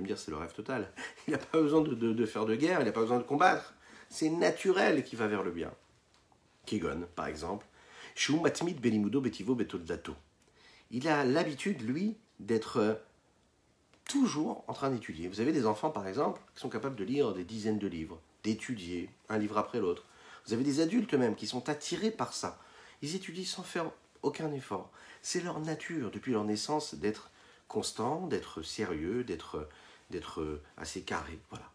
dire c'est le rêve total. Il n'a pas besoin de faire de guerre, il n'a pas besoin de combattre. C'est naturel qu'il va vers le bien. Kegon, par exemple, il a l'habitude, lui, d'être toujours en train d'étudier. Vous avez des enfants, par exemple, qui sont capables de lire des dizaines de livres, d'étudier un livre après l'autre. Vous avez des adultes même qui sont attirés par ça. Ils étudient sans faire aucun effort. C'est leur nature, depuis leur naissance, d'être constant, d'être sérieux, d'être assez carré. Voilà.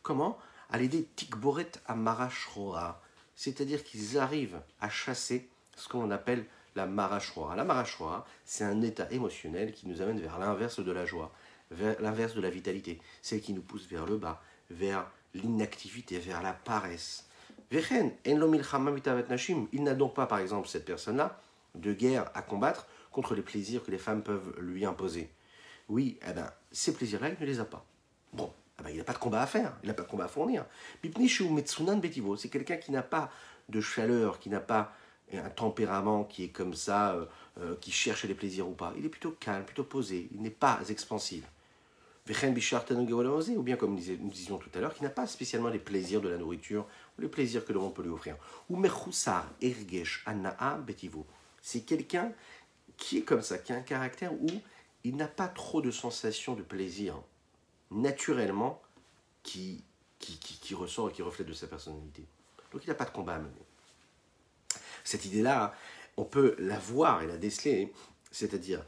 Comment? À l'aider tikboret amarashroa, c'est-à-dire qu'ils arrivent à chasser ce qu'on appelle la marashroa. La marashroa, c'est un état émotionnel qui nous amène vers l'inverse de la joie, vers l'inverse de la vitalité, celle qui nous pousse vers le bas, vers l'inactivité, vers la paresse. Il n'a donc pas, par exemple, cette personne-là, de guerre à combattre contre les plaisirs que les femmes peuvent lui imposer. Oui, eh ben, ces plaisirs-là, il ne les a pas. Bon, eh ben, il n'a pas de combat à faire, il n'a pas de combat à fournir. C'est quelqu'un qui n'a pas de chaleur, qui n'a pas un tempérament qui est comme ça, qui cherche les plaisirs ou pas. Il est plutôt calme, plutôt posé, il n'est pas expansif. Ou bien comme nous disions tout à l'heure, qui n'a pas spécialement les plaisirs de la nourriture ou les plaisirs que le monde peut lui offrir. Ou mechusar ergesh anaa betivo. C'est quelqu'un qui est comme ça, qui a un caractère où il n'a pas trop de sensations de plaisir naturellement qui ressort et qui reflète de sa personnalité. Donc il n'a pas de combat à mener. Cette idée-là, on peut la voir et la déceler, c'est-à-dire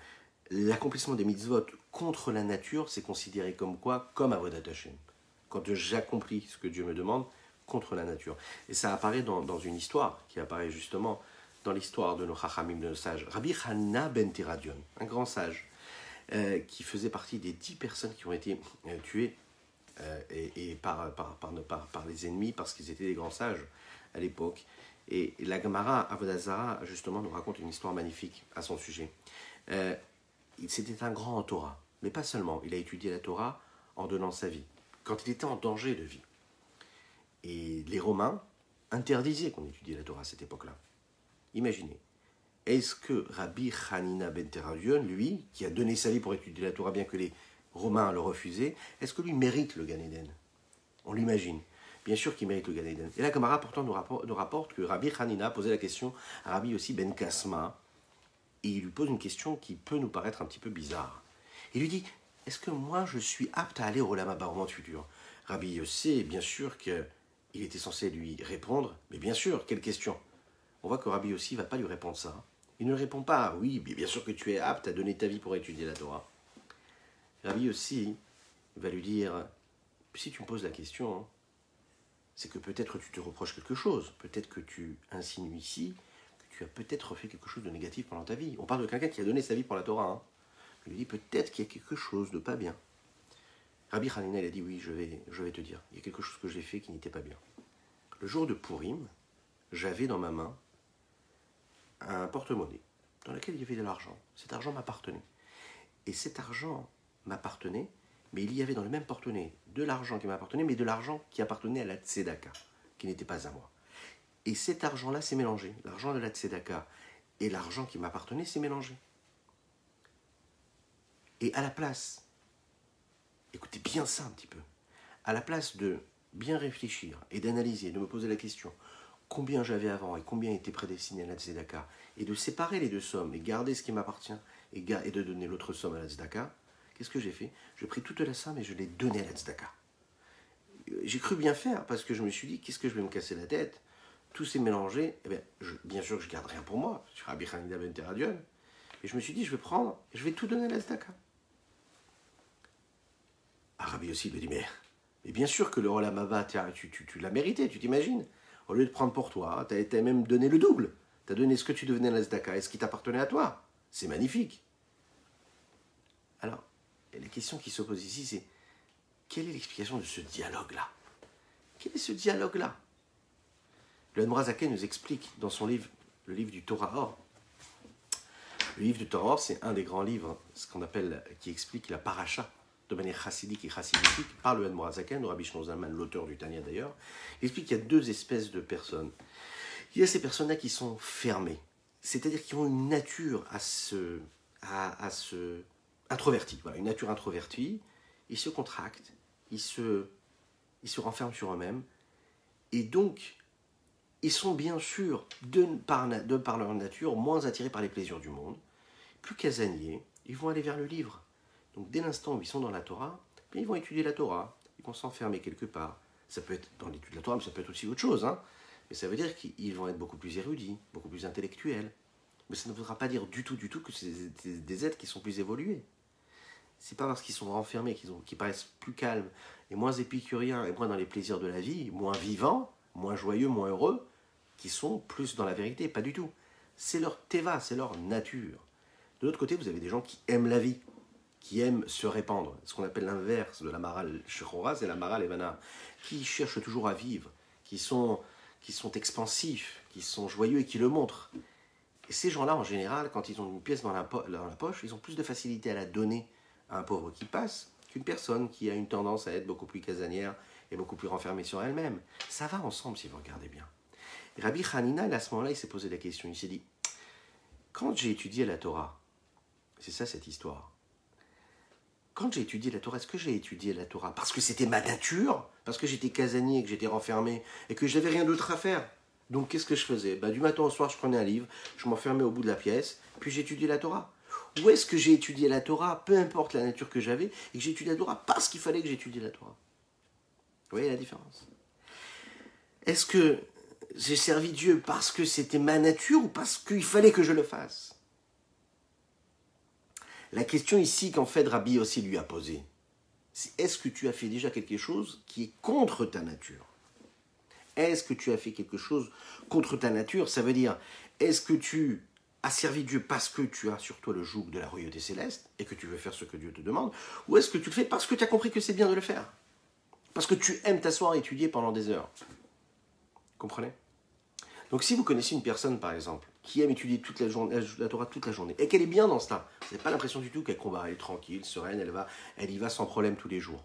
l'accomplissement des mitzvot contre la nature, c'est considéré comme quoi? Comme avodat Hashem. Quand j'accomplis ce que Dieu me demande contre la nature. Et ça apparaît dans une histoire qui apparaît justement dans l'histoire de nos chachamim, de nos sages. Rabbi Hanina ben Teradion, un grand sage, qui faisait partie des 10 personnes qui ont été tuées par les ennemis parce qu'ils étaient des grands sages à l'époque. Et la Gemara Avodah Zarah, justement, nous raconte une histoire magnifique à son sujet. C'était un grand en Torah, mais pas seulement. Il a étudié la Torah en donnant sa vie, quand il était en danger de vie. Et les Romains interdisaient qu'on étudie la Torah à cette époque-là. Imaginez, est-ce que Rabbi Hanina ben Teradion, lui, qui a donné sa vie pour étudier la Torah bien que les Romains le refusaient, est-ce que lui mérite le Gan Eden? On l'imagine. Bien sûr qu'il mérite le Gan Eden. Et la Gemara pourtant nous rapporte que Rabbi Hanina posait la question à Rabbi Yossi ben Kasma, et il lui pose une question qui peut nous paraître un petit peu bizarre. Il lui dit, est-ce que moi je suis apte à aller au Olam Haba, au monde futur? Rabbi Yossi, bien sûr qu'il était censé lui répondre, mais bien sûr, quelle question? On voit que Rabbi Yossi ne va pas lui répondre ça. Il ne répond pas, oui, bien sûr que tu es apte à donner ta vie pour étudier la Torah. Rabbi Yossi va lui dire, si tu me poses la question, c'est que peut-être tu te reproches quelque chose, peut-être que tu insinues ici que tu as peut-être fait quelque chose de négatif pendant ta vie. On parle de quelqu'un qui a donné sa vie pour la Torah. Il lui dit peut-être qu'il y a quelque chose de pas bien. Rabbi Hanina, il a dit oui, je vais te dire, il y a quelque chose que j'ai fait qui n'était pas bien. Le jour de Purim, j'avais dans ma main un porte-monnaie dans lequel il y avait de l'argent. Cet argent m'appartenait. Et cet argent m'appartenait, mais il y avait dans le même porte-monnaie de l'argent qui m'appartenait, mais de l'argent qui appartenait à la tzedaka, qui n'était pas à moi. Et cet argent-là s'est mélangé. L'argent de la tzedaka et l'argent qui m'appartenait s'est mélangé. Et à la place, écoutez bien ça un petit peu, à la place de bien réfléchir et d'analyser, de me poser la question, combien j'avais avant et combien était prédestiné à la tzedaka, et de séparer les deux sommes et garder ce qui m'appartient et de donner l'autre somme à la tzedaka, qu'est-ce que j'ai fait? J'ai pris toute la somme et je l'ai donnée à la tzedaka. J'ai cru bien faire parce que je me suis dit, qu'est-ce que je vais me casser la tête? Tout s'est mélangé, eh bien sûr je ne garde rien pour moi, je suis Rabbi Hanina ben Teradion, et je me suis dit, je vais prendre et je vais tout donner à la tzedaka. Rabbi aussi lui dit, mais bien sûr que le Olam Haba, tu l'as mérité, tu t'imagines? Au lieu de prendre pour toi, tu as même donné le double. Tu as donné ce que tu devenais à la tzedaka et ce qui t'appartenait à toi. C'est magnifique. Alors, Et la question qui se pose ici, c'est quelle est l'explication de ce dialogue-là? Quel est ce dialogue-là? Le Admorazaken nous explique dans son livre, le livre du Torah Or. Le livre du Torah Or, c'est un des grands livres, ce qu'on appelle, qui explique la paracha de manière chassidique et chassidique par le Admorazaken, ou Rabbi Shlomo Zalman, l'auteur du Tanya d'ailleurs. Il explique qu'il y a deux espèces de personnes. Il y a ces personnes-là qui sont fermées, c'est-à-dire qui ont une nature introvertie, voilà, une nature introvertie. Ils se contractent, ils se renferment sur eux-mêmes, et donc ils sont bien sûr, de par leur nature, moins attirés par les plaisirs du monde, plus casaniers, ils vont aller vers le livre. Donc dès l'instant où ils sont dans la Torah, bien, ils vont étudier la Torah, ils vont s'enfermer quelque part. Ça peut être dans l'étude de la Torah, mais ça peut être aussi autre chose, hein. Mais ça veut dire qu'ils vont être beaucoup plus érudits, beaucoup plus intellectuels. Mais ça ne voudra pas dire du tout que c'est des êtres qui sont plus évolués. C'est pas parce qu'ils sont renfermés, qu'ils paraissent plus calmes et moins épicuriens et moins dans les plaisirs de la vie, moins vivants, moins joyeux, moins heureux, qu'ils sont plus dans la vérité. Pas du tout. C'est leur teva, c'est leur nature. De l'autre côté, vous avez des gens qui aiment la vie, qui aiment se répandre. Ce qu'on appelle l'inverse de la maral shechora, c'est la maral evana, qui cherchent toujours à vivre, qui sont expansifs, qui sont joyeux et qui le montrent. Et ces gens-là, en général, quand ils ont une pièce dans la poche, ils ont plus de facilité à la donner à un pauvre qui passe qu'une personne qui a une tendance à être beaucoup plus casanière et beaucoup plus renfermée sur elle-même. Ça va ensemble si vous regardez bien. Et Rabbi Hanina, à ce moment-là, il s'est posé la question. Il s'est dit, quand j'ai étudié la Torah, c'est ça cette histoire. Quand j'ai étudié la Torah, est-ce que j'ai étudié la Torah parce que c'était ma nature, parce que j'étais casanier, que j'étais renfermé et que je n'avais rien d'autre à faire? Donc qu'est-ce que je faisais? Du matin au soir, je prenais un livre, je m'enfermais au bout de la pièce, puis j'étudiais la Torah. Ou est-ce que j'ai étudié la Torah, peu importe la nature que j'avais, et que j'ai étudié la Torah parce qu'il fallait que j'étudie la Torah? Vous voyez la différence? Est-ce que j'ai servi Dieu parce que c'était ma nature ou parce qu'il fallait que je le fasse? La question ici qu'en fait Rabbi aussi lui a posée, c'est est-ce que tu as fait déjà quelque chose qui est contre ta nature? Est-ce que tu as fait quelque chose contre ta nature? Ça veut dire, est-ce que tu as servi Dieu parce que tu as sur toi le joug de la royauté céleste et que tu veux faire ce que Dieu te demande? Ou est-ce que tu le fais parce que tu as compris que c'est bien de le faire? Parce que tu aimes t'asseoir et étudier pendant des heures? Comprenez? Donc si vous connaissez une personne, par exemple, qui aime étudier toute la journée, la Torah toute la journée, et qu'elle est bien dans cela, vous n'avez pas l'impression du tout qu'elle combat, elle est tranquille, sereine, elle y va sans problème tous les jours.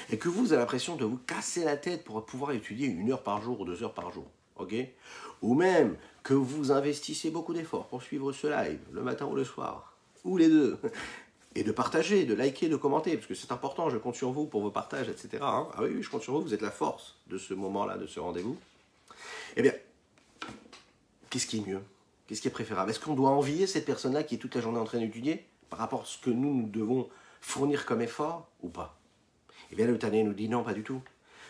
Et que vous avez l'impression de vous casser la tête pour pouvoir étudier 1 heure par jour ou 2 heures par jour, ok? Ou même que vous investissez beaucoup d'efforts pour suivre ce live, le matin ou le soir, ou les deux, et de partager, de liker, de commenter, parce que c'est important, je compte sur vous pour vos partages, etc. Hein. Ah oui, je compte sur vous, vous êtes la force de ce moment-là, de ce rendez-vous. Eh bien, qu'est-ce qui est mieux? Qu'est-ce qui est préférable? Est-ce qu'on doit envier cette personne-là qui est toute la journée en train d'étudier par rapport à ce que nous devons fournir comme effort ou pas? Eh bien, le Tanya nous dit non, pas du tout.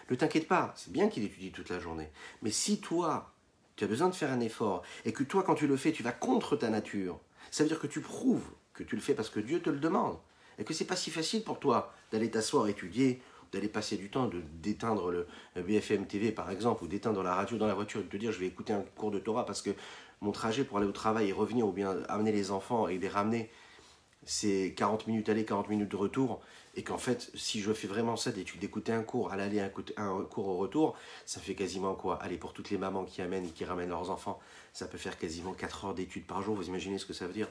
Ne t'inquiète pas, c'est bien qu'il étudie toute la journée. Mais si toi, tu as besoin de faire un effort et que toi, quand tu le fais, tu vas contre ta nature, ça veut dire que tu prouves que tu le fais parce que Dieu te le demande et que c'est pas si facile pour toi d'aller t'asseoir, étudier, d'aller passer du temps, d'éteindre le BFM TV par exemple, ou d'éteindre la radio dans la voiture et de te dire je vais écouter un cours de Torah parce que mon trajet pour aller au travail et revenir, ou bien amener les enfants et les ramener, c'est 40 minutes aller, 40 minutes de retour, et qu'en fait, si je fais vraiment ça, d'écouter un cours à l'aller, un cours au retour, ça fait quasiment quoi? Allez, pour toutes les mamans qui amènent et qui ramènent leurs enfants, ça peut faire quasiment 4 heures d'études par jour, vous imaginez ce que ça veut dire?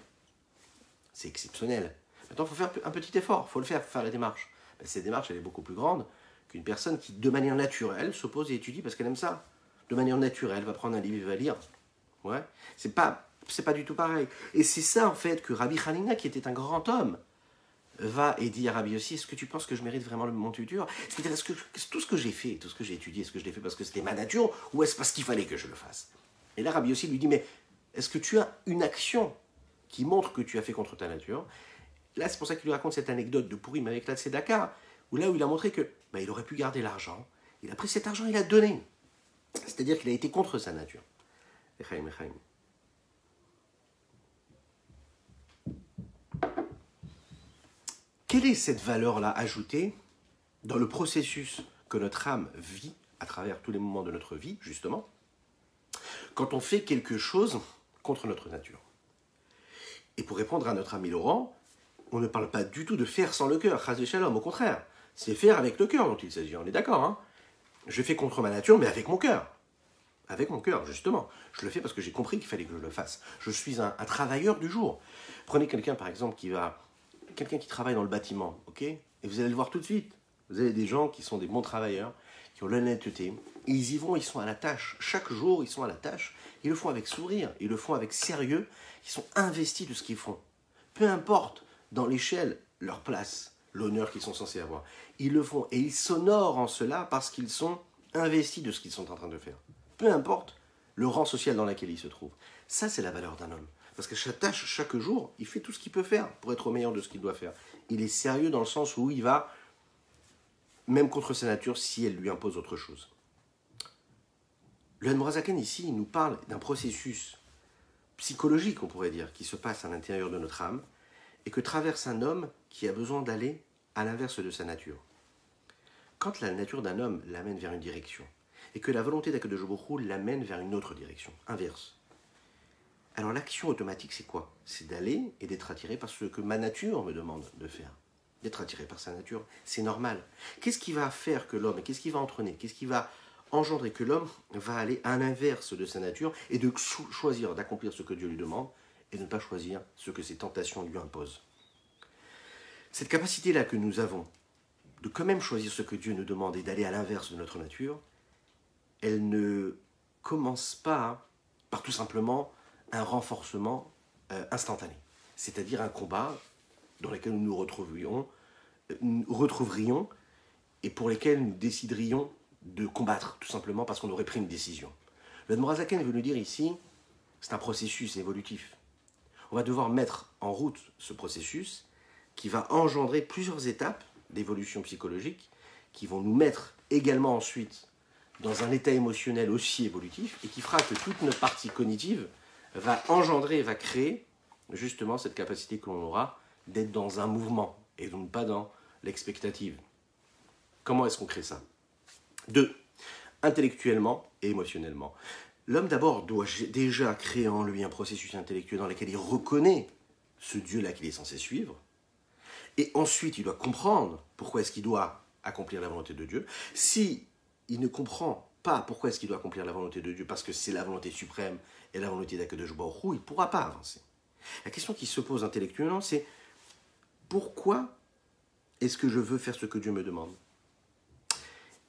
C'est exceptionnel. Maintenant, il faut faire un petit effort, il faut le faire la démarche. Ben, cette démarche, elle est beaucoup plus grande qu'une personne qui, de manière naturelle, se pose et étudie parce qu'elle aime ça. De manière naturelle, va prendre un livre et va lire. Ouais. C'est pas du tout pareil. Et c'est ça, en fait, que Rabbi Hanina, qui était un grand homme, va et dit à Rabbi aussi, est-ce que tu penses que je mérite vraiment mon tuteur? C'est-à-dire, est-ce que tout ce que j'ai fait, tout ce que j'ai étudié, est-ce que je l'ai fait parce que c'était ma nature, ou est-ce parce qu'il fallait que je le fasse? Et là, Rabbi aussi lui dit, mais est-ce que tu as une action qui montre que tu as fait contre ta nature? Là, c'est pour ça qu'il lui raconte cette anecdote de Purim avec la Tzedaka, où il a montré que il aurait pu garder l'argent, il a pris cet argent, il l'a donné. C'est-à-dire qu'il a été contre sa nature. Echaim, echaim. Quelle est cette valeur-là ajoutée dans le processus que notre âme vit à travers tous les moments de notre vie, justement, quand on fait quelque chose contre notre nature? Et pour répondre à notre ami Laurent, on ne parle pas du tout de faire sans le cœur, chas v'shalom, au contraire. C'est faire avec le cœur dont il s'agit, on est d'accord, hein. Je fais contre ma nature, mais avec mon cœur. Avec mon cœur, justement. Je le fais parce que j'ai compris qu'il fallait que je le fasse. Je suis un travailleur du jour. Prenez quelqu'un, par exemple, quelqu'un qui travaille dans le bâtiment, ok? Et vous allez le voir tout de suite. Vous avez des gens qui sont des bons travailleurs, qui ont l'honnêteté. Et ils y vont, ils sont à la tâche. Chaque jour, ils sont à la tâche. Ils le font avec sourire, ils le font avec sérieux. Ils sont investis de ce qu'ils font. Peu importe, dans l'échelle, leur place, l'honneur qu'ils sont censés avoir. Ils le font et ils s'honorent en cela parce qu'ils sont investis de ce qu'ils sont en train de faire. Peu importe le rang social dans lequel il se trouve. Ça, c'est la valeur d'un homme. Parce que chaque tâche, chaque jour, il fait tout ce qu'il peut faire pour être au meilleur de ce qu'il doit faire. Il est sérieux dans le sens où il va, même contre sa nature, si elle lui impose autre chose. Le Hadmorazaken, ici, il nous parle d'un processus psychologique, on pourrait dire, qui se passe à l'intérieur de notre âme, et que traverse un homme qui a besoin d'aller à l'inverse de sa nature. Quand la nature d'un homme l'amène vers une direction, et que la volonté d'Akadosh Baruch Hu l'amène vers une autre direction, inverse. Alors l'action automatique, c'est quoi? C'est d'aller et d'être attiré par ce que ma nature me demande de faire. D'être attiré par sa nature, c'est normal. Qu'est-ce qui va faire que l'homme, qu'est-ce qui va entraîner, qu'est-ce qui va engendrer que l'homme va aller à l'inverse de sa nature et de choisir d'accomplir ce que Dieu lui demande et de ne pas choisir ce que ses tentations lui imposent? Cette capacité-là que nous avons de quand même choisir ce que Dieu nous demande et d'aller à l'inverse de notre nature, elle ne commence pas par tout simplement un renforcement instantané. C'est-à-dire un combat dans lequel nous nous retrouverions et pour lesquels nous déciderions de combattre, tout simplement parce qu'on aurait pris une décision. Le Morazaken veut nous dire ici, c'est un processus évolutif. On va devoir mettre en route ce processus qui va engendrer plusieurs étapes d'évolution psychologique qui vont nous mettre également ensuite dans un état émotionnel aussi évolutif et qui fera que toute notre partie cognitive va engendrer, va créer justement cette capacité que l'on aura d'être dans un mouvement et donc pas dans l'expectative. Comment est-ce qu'on crée ça? 2. Intellectuellement et émotionnellement. L'homme d'abord doit déjà créer en lui un processus intellectuel dans lequel il reconnaît ce Dieu-là qu'il est censé suivre. Et ensuite, il doit comprendre pourquoi est-ce qu'il doit accomplir la volonté de Dieu. Si il ne comprend pas pourquoi est-ce qu'il doit accomplir la volonté de Dieu, parce que c'est la volonté suprême et la volonté d'Akadosh Baruch Hu, il ne pourra pas avancer. La question qui se pose intellectuellement, c'est pourquoi est-ce que je veux faire ce que Dieu me demande?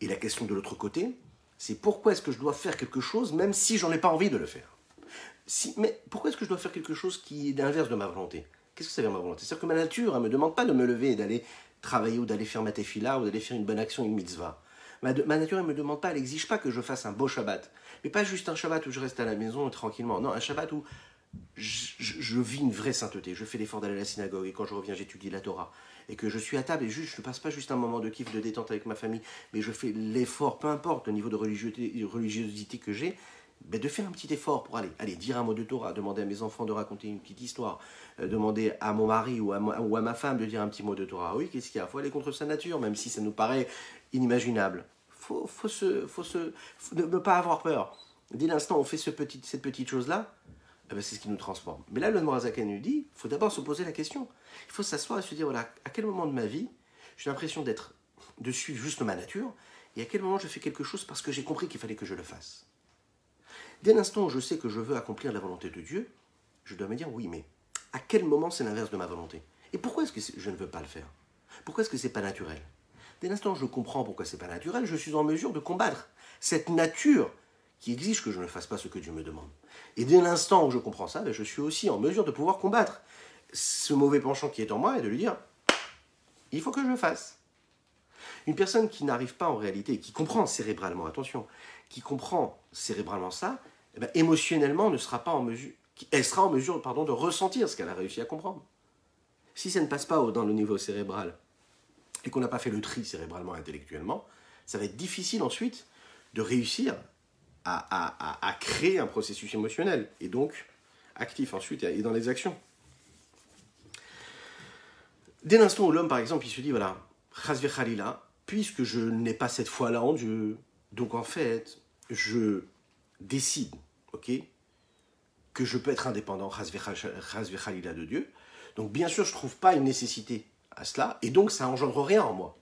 Et la question de l'autre côté, c'est pourquoi est-ce que je dois faire quelque chose même si j'en ai pas envie de le faire? Mais pourquoi est-ce que je dois faire quelque chose qui est l'inverse de ma volonté? Qu'est-ce que ça veut dire ma volonté? C'est-à-dire que ma nature ne me demande pas de me lever et d'aller travailler ou d'aller faire ma tefila ou d'aller faire une bonne action, une mitzvah. Ma nature ne me demande pas, elle n'exige pas que je fasse un beau Shabbat. Mais pas juste un Shabbat où je reste à la maison tranquillement. Non, un Shabbat où je vis une vraie sainteté. Je fais l'effort d'aller à la synagogue et quand je reviens, j'étudie la Torah. Et que je suis à table et juste, je ne passe pas juste un moment de kiff, de détente avec ma famille, mais je fais l'effort, peu importe le niveau de religiosité que j'ai, de faire un petit effort pour aller dire un mot de Torah, demander à mes enfants de raconter une petite histoire, demander à mon mari ou à ma femme de dire un petit mot de Torah. Oui, qu'est-ce qu'il y a? Il faut aller contre sa nature, même si ça nous paraît inimaginable. Il faut ne pas avoir peur. Dès l'instant où on fait cette petite chose-là, c'est ce qui nous transforme. Mais là, le Morazaken nous dit, il faut d'abord se poser la question. Il faut s'asseoir et se dire, voilà, à quel moment de ma vie, j'ai l'impression de suivre juste ma nature, et à quel moment je fais quelque chose parce que j'ai compris qu'il fallait que je le fasse. Dès l'instant où je sais que je veux accomplir la volonté de Dieu, je dois me dire, oui, mais à quel moment c'est l'inverse de ma volonté? Et pourquoi est-ce que je ne veux pas le faire? Pourquoi est-ce que c'est pas naturel? Dès l'instant où je comprends pourquoi c'est pas naturel, je suis en mesure de combattre cette nature qui exige que je ne fasse pas ce que Dieu me demande. Et dès l'instant où je comprends ça, je suis aussi en mesure de pouvoir combattre ce mauvais penchant qui est en moi et de lui dire, il faut que je le fasse. Une personne qui n'arrive pas en réalité, qui comprend cérébralement, attention, qui comprend cérébralement ça, émotionnellement ne sera pas en mesure, elle sera en mesure de ressentir ce qu'elle a réussi à comprendre. Si ça ne passe pas dans le niveau cérébral et qu'on n'a pas fait le tri cérébralement, intellectuellement, ça va être difficile ensuite de réussir à créer un processus émotionnel et donc actif ensuite et dans les actions. Dès l'instant où l'homme, par exemple, il se dit, voilà, chas v'chalila, puisque je n'ai pas cette foi-là en Dieu, donc en fait, je décide, ok, que je peux être indépendant, chas v'chalila de Dieu, Donc bien sûr, je ne trouve pas une nécessité à cela, et donc ça engendre rien en moi.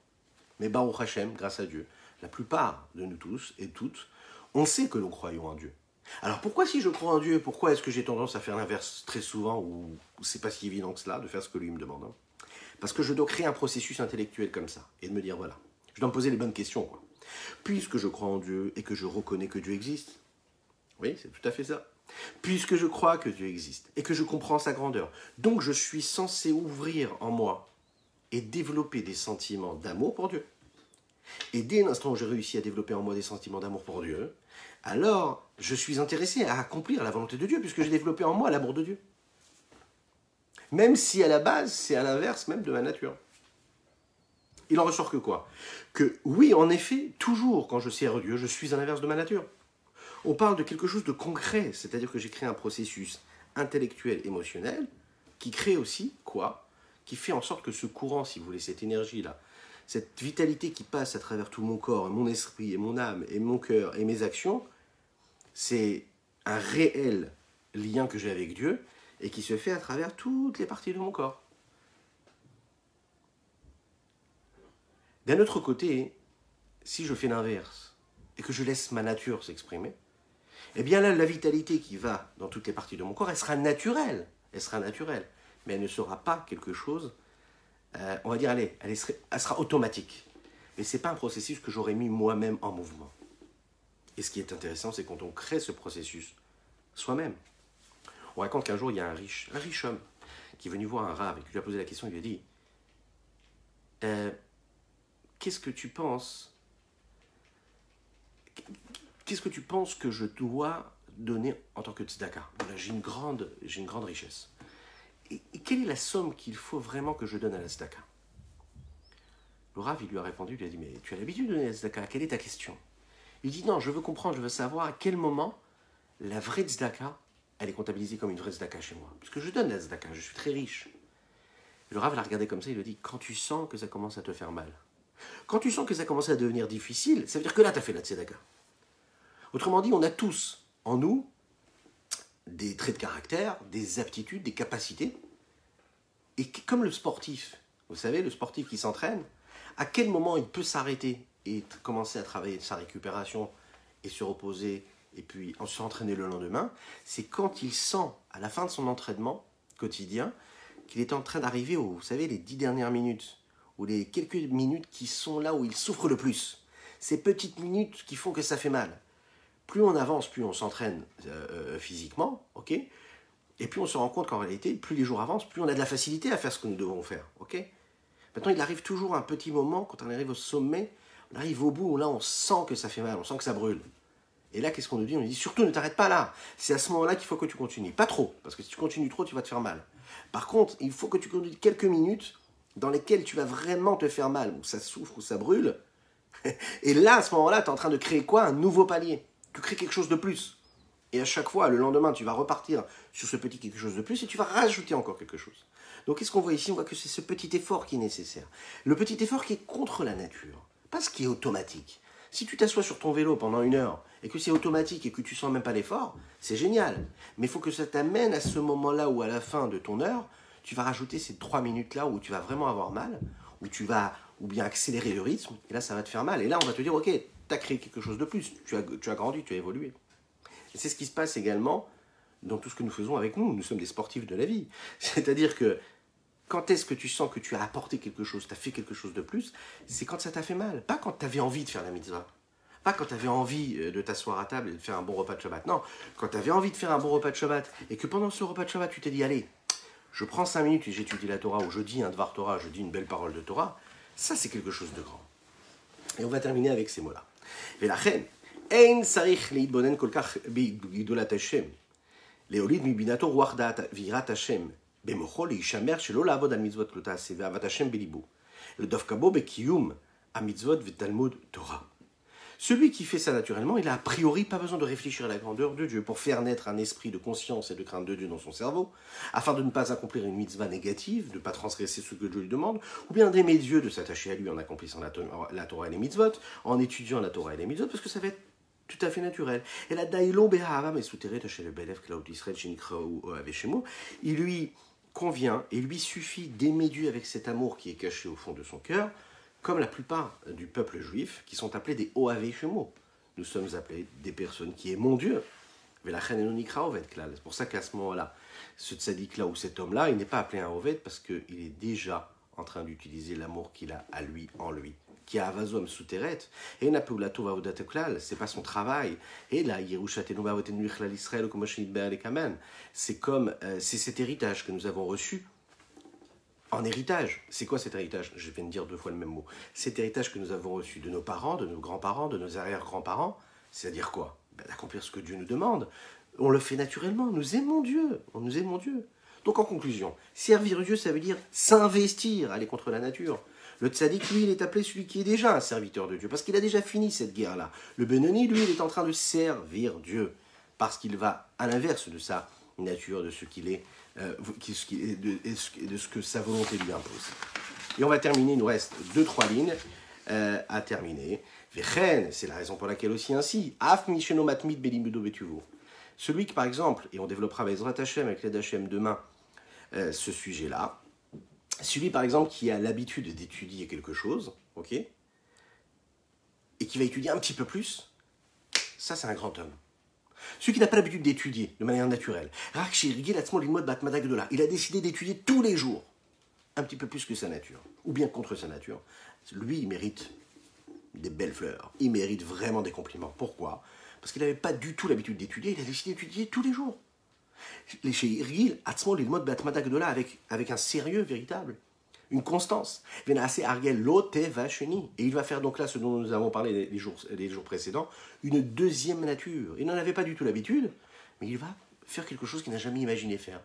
Mais Baruch Hashem, grâce à Dieu, la plupart de nous tous et toutes, on sait que nous croyons en Dieu. Alors pourquoi si je crois en Dieu, pourquoi est-ce que j'ai tendance à faire l'inverse très souvent, ou c'est pas si évident que cela, de faire ce que lui me demande, hein? Parce que je dois créer un processus intellectuel comme ça, et de me dire, voilà, je dois me poser les bonnes questions, quoi. Puisque je crois en Dieu et que je reconnais que Dieu existe, oui, c'est tout à fait ça. Puisque je crois que Dieu existe et que je comprends sa grandeur, donc je suis censé ouvrir en moi et développer des sentiments d'amour pour Dieu. Et dès l'instant où j'ai réussi à développer en moi des sentiments d'amour pour Dieu, alors je suis intéressé à accomplir la volonté de Dieu, puisque j'ai développé en moi l'amour de Dieu. Même si à la base, c'est à l'inverse même de ma nature. Il en ressort que quoi? Que oui, en effet, toujours quand je sers Dieu, je suis à l'inverse de ma nature. On parle de quelque chose de concret, c'est-à-dire que j'ai créé un processus intellectuel, émotionnel, qui crée aussi quoi? Qui fait en sorte que ce courant, si vous voulez, cette énergie-là, cette vitalité qui passe à travers tout mon corps, et mon esprit, et mon âme, et mon cœur, et mes actions, c'est un réel lien que j'ai avec Dieu, et qui se fait à travers toutes les parties de mon corps. D'un autre côté, si je fais l'inverse, et que je laisse ma nature s'exprimer, eh bien là, la vitalité qui va dans toutes les parties de mon corps, elle sera naturelle. Elle sera naturelle. Mais elle ne sera pas quelque chose, on va dire, allez, elle sera automatique. Mais ce n'est pas un processus que j'aurais mis moi-même en mouvement. Et ce qui est intéressant, c'est quand on crée ce processus soi-même. On raconte qu'un jour, il y a un riche homme qui est venu voir un rave et qui lui a posé la question, il lui a dit qu'est-ce que tu penses que je dois donner en tant que tzedaka? Voilà, j'ai une grande richesse. Et quelle est la somme qu'il faut vraiment que je donne à la tzedaka? Le Rav, il lui a répondu, il lui a dit, mais tu as l'habitude de donner la tzedaka, quelle est ta question? Il dit, non, je veux comprendre, je veux savoir à quel moment la vraie tzedaka, elle est comptabilisée comme une vraie tzedaka chez moi. Puisque je donne la tzedaka, je suis très riche. Et le Rav l'a regardé comme ça, il lui a dit, quand tu sens que ça commence à te faire mal, quand tu sens que ça commence à devenir difficile, ça veut dire que là, tu as fait la tzedaka. Autrement dit, on a tous en nous des traits de caractère, des aptitudes, des capacités. Et comme le sportif, vous savez, le sportif qui s'entraîne, à quel moment il peut s'arrêter et commencer à travailler sa récupération et se reposer et puis s'entraîner le lendemain, c'est quand il sent, à la fin de son entraînement quotidien, qu'il est en train d'arriver aux, vous savez, les 10 dernières minutes, ou les quelques minutes qui sont là où il souffre le plus. Ces petites minutes qui font que ça fait mal. Plus on avance, plus on s'entraîne physiquement, ok? Et puis on se rend compte qu'en réalité, plus les jours avancent, plus on a de la facilité à faire ce que nous devons faire, ok? Maintenant, il arrive toujours un petit moment, quand on arrive au sommet, on arrive au bout, où là on sent que ça fait mal, on sent que ça brûle. Et là, qu'est-ce qu'on nous dit? On nous dit, surtout ne t'arrête pas là. C'est à ce moment-là qu'il faut que tu continues. Pas trop, parce que si tu continues trop, tu vas te faire mal. Par contre, il faut que tu continues quelques minutes dans lesquelles tu vas vraiment te faire mal, où ça souffre, où ça brûle. Et là, à ce moment-là, tu es en train de créer quoi? Un nouveau palier. Tu crées quelque chose de plus. Et à chaque fois, le lendemain, tu vas repartir sur ce petit quelque chose de plus et tu vas rajouter encore quelque chose. Donc, qu'est-ce qu'on voit ici? On voit que c'est ce petit effort qui est nécessaire. Le petit effort qui est contre la nature, pas ce qui est automatique. Si tu t'assois sur ton vélo pendant 1 heure et que c'est automatique et que tu sens même pas l'effort, c'est génial. Mais il faut que ça t'amène à ce moment-là où à la fin de ton heure, tu vas rajouter ces 3 minutes-là où tu vas vraiment avoir mal, où tu vas ou bien accélérer le rythme, et là ça va te faire mal. Et là on va te dire, ok, tu as créé quelque chose de plus, tu as grandi, tu as évolué. Et c'est ce qui se passe également dans tout ce que nous faisons avec nous. Nous sommes des sportifs de la vie. C'est-à-dire que quand est-ce que tu sens que tu as apporté quelque chose, tu as fait quelque chose de plus, c'est quand ça t'a fait mal. Pas quand tu avais envie de faire la mitzvah. Pas quand tu avais envie de t'asseoir à table et de faire un bon repas de Shabbat. Non, quand tu avais envie de faire un bon repas de Shabbat et que pendant ce repas de Shabbat, tu t'es dit, allez, je prends 5 minutes et j'étudie la Torah, ou je dis un Dvar Torah, je dis une belle parole de Torah, ça c'est quelque chose de grand. Et on va terminer avec ces mots-là. Et la reine, אין צריך להתבונן כל כך בגדולת השם, להוליד מבינתו רוח דעת ויראת השם, במוחו להישמר שלא לעבוד על מצוות לא תעשה ואהבת השם בליבו, דווקא בו בקיום המצוות ותלמוד תורה. Celui qui fait ça naturellement, il a a priori pas besoin de réfléchir à la grandeur de Dieu pour faire naître un esprit de conscience et de crainte de Dieu dans son cerveau, afin de ne pas accomplir une mitzvah négative, de ne pas transgresser ce que Dieu lui demande, ou bien d'aimer Dieu, de s'attacher à lui en accomplissant la Torah et les mitzvot, en étudiant la Torah et les mitzvot, parce que ça va être tout à fait naturel. Et la daïlo behava mesuteret chez le belef klaut Israël shinikra ou aveshemo, il lui convient et lui suffit d'aimer Dieu avec cet amour qui est caché au fond de son cœur, comme la plupart du peuple juif, qui sont appelés des Ohavei Shemo. Nous sommes appelés des personnes qui aiment Dieu. C'est pour ça qu'à ce moment-là, ce tzaddik-là ou cet homme-là, il n'est pas appelé un Oved parce qu'il est déjà en train d'utiliser l'amour qu'il a à lui, en lui. Qui a avazom souteret, et n'a pas la tova odateklal, c'est pas son travail. Et là, Yerushatenu bavotenu ichlal Israël comme Kamen. C'est comme, c'est cet héritage que nous avons reçu en héritage. C'est quoi cet héritage? Je viens de dire 2 fois le même mot. Cet héritage que nous avons reçu de nos parents, de nos grands-parents, de nos arrière-grands-parents, c'est-à-dire quoi? D'accomplir ce que Dieu nous demande. On le fait naturellement, nous aimons Dieu, nous aimons Dieu. Donc en conclusion, servir Dieu, ça veut dire s'investir, aller contre la nature. Le tzaddik, lui, il est appelé celui qui est déjà un serviteur de Dieu, parce qu'il a déjà fini cette guerre-là. Le Benoni, lui, il est en train de servir Dieu, parce qu'il va à l'inverse de sa nature, de ce qu'il est, de ce que sa volonté lui impose. Et on va terminer, il nous reste 2-3 lignes à terminer. Vechen, c'est la raison pour laquelle aussi ainsi, Af misheno matmid belimudo betuvo. Celui qui, par exemple, et on développera Bezrat Hashem avec l'aide Hashem demain, ce sujet-là, celui, par exemple, qui a l'habitude d'étudier quelque chose, ok, et qui va étudier un petit peu plus, ça, c'est un grand homme. Celui qui n'a pas l'habitude d'étudier de manière naturelle, il a décidé d'étudier tous les jours, un petit peu plus que sa nature, ou bien contre sa nature. Lui, il mérite des belles fleurs, il mérite vraiment des compliments. Pourquoi? Parce qu'il n'avait pas du tout l'habitude d'étudier, il a décidé d'étudier tous les jours. Avec un sérieux véritable, une constance. Et il va faire donc là ce dont nous avons parlé les jours précédents, une deuxième nature. Il n'en avait pas du tout l'habitude, mais il va faire quelque chose qu'il n'a jamais imaginé faire.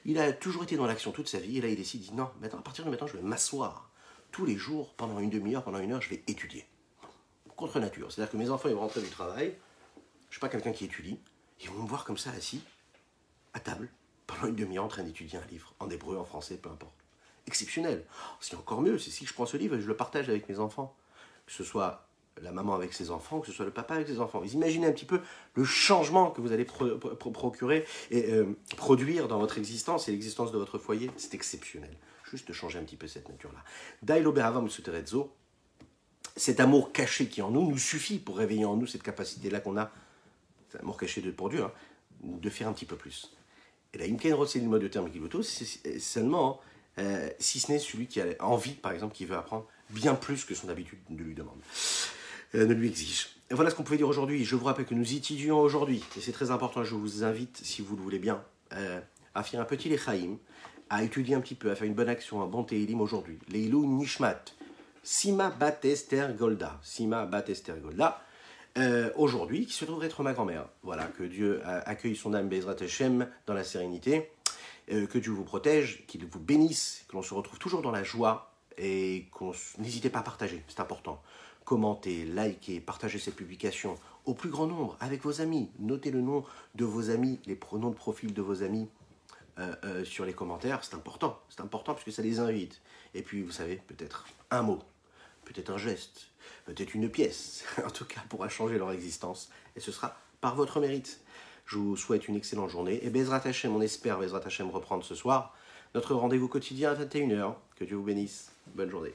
Il a toujours été dans l'action toute sa vie, et là il décide, non, maintenant, à partir de maintenant, je vais m'asseoir tous les jours, pendant une demi-heure, pendant 1 heure, je vais étudier. Contre nature. C'est-à-dire que mes enfants, ils vont rentrer du travail, je ne suis pas quelqu'un qui étudie, ils vont me voir comme ça, assis, à table, pendant une demi-heure en train d'étudier un livre, en hébreu, en français, peu importe. Exceptionnel. C'est encore mieux, c'est si je prends ce livre et je le partage avec mes enfants. Que ce soit la maman avec ses enfants, que ce soit le papa avec ses enfants. Vous imaginez un petit peu le changement que vous allez procurer et produire dans votre existence et l'existence de votre foyer. C'est exceptionnel. Juste changer un petit peu cette nature-là. Dailo beravam suterezzo, cet amour caché qui est en nous, nous suffit pour réveiller en nous cette capacité-là qu'on a, cet amour caché pour Dieu, hein, de faire un petit peu plus. Et là, Imken Rotselil mode de terme Kiloto, c'est seulement, si ce n'est celui qui a envie, par exemple, qui veut apprendre bien plus que son habitude ne lui demande, ne lui exige. Et voilà ce qu'on pouvait dire aujourd'hui. Je vous rappelle que nous étudions aujourd'hui, et c'est très important, je vous invite, si vous le voulez bien, à faire un petit Lechaïm, à étudier un petit peu, à faire une bonne action, un bon Teilim aujourd'hui. Leilou Nishmat, Sima Bat Esther Golda. Sima Bat Esther Golda. Aujourd'hui, qui se trouve être ma grand-mère. Voilà, que Dieu accueille son âme Bezrat Hashem dans la sérénité, que Dieu vous protège, qu'il vous bénisse, que l'on se retrouve toujours dans la joie et n'hésitez pas à partager, c'est important. Commentez, likez, partagez cette publication au plus grand nombre avec vos amis. Notez le nom de vos amis, les noms de profil de vos amis sur les commentaires, c'est important parce que ça les invite. Et puis, vous savez, peut-être un mot, peut-être un geste, peut-être une pièce, en tout cas pourra changer leur existence, et ce sera par votre mérite. Je vous souhaite une excellente journée, et Bezrat Hashem, on espère Bezrat Hashem reprendre ce soir notre rendez-vous quotidien à 21h. Que Dieu vous bénisse, bonne journée.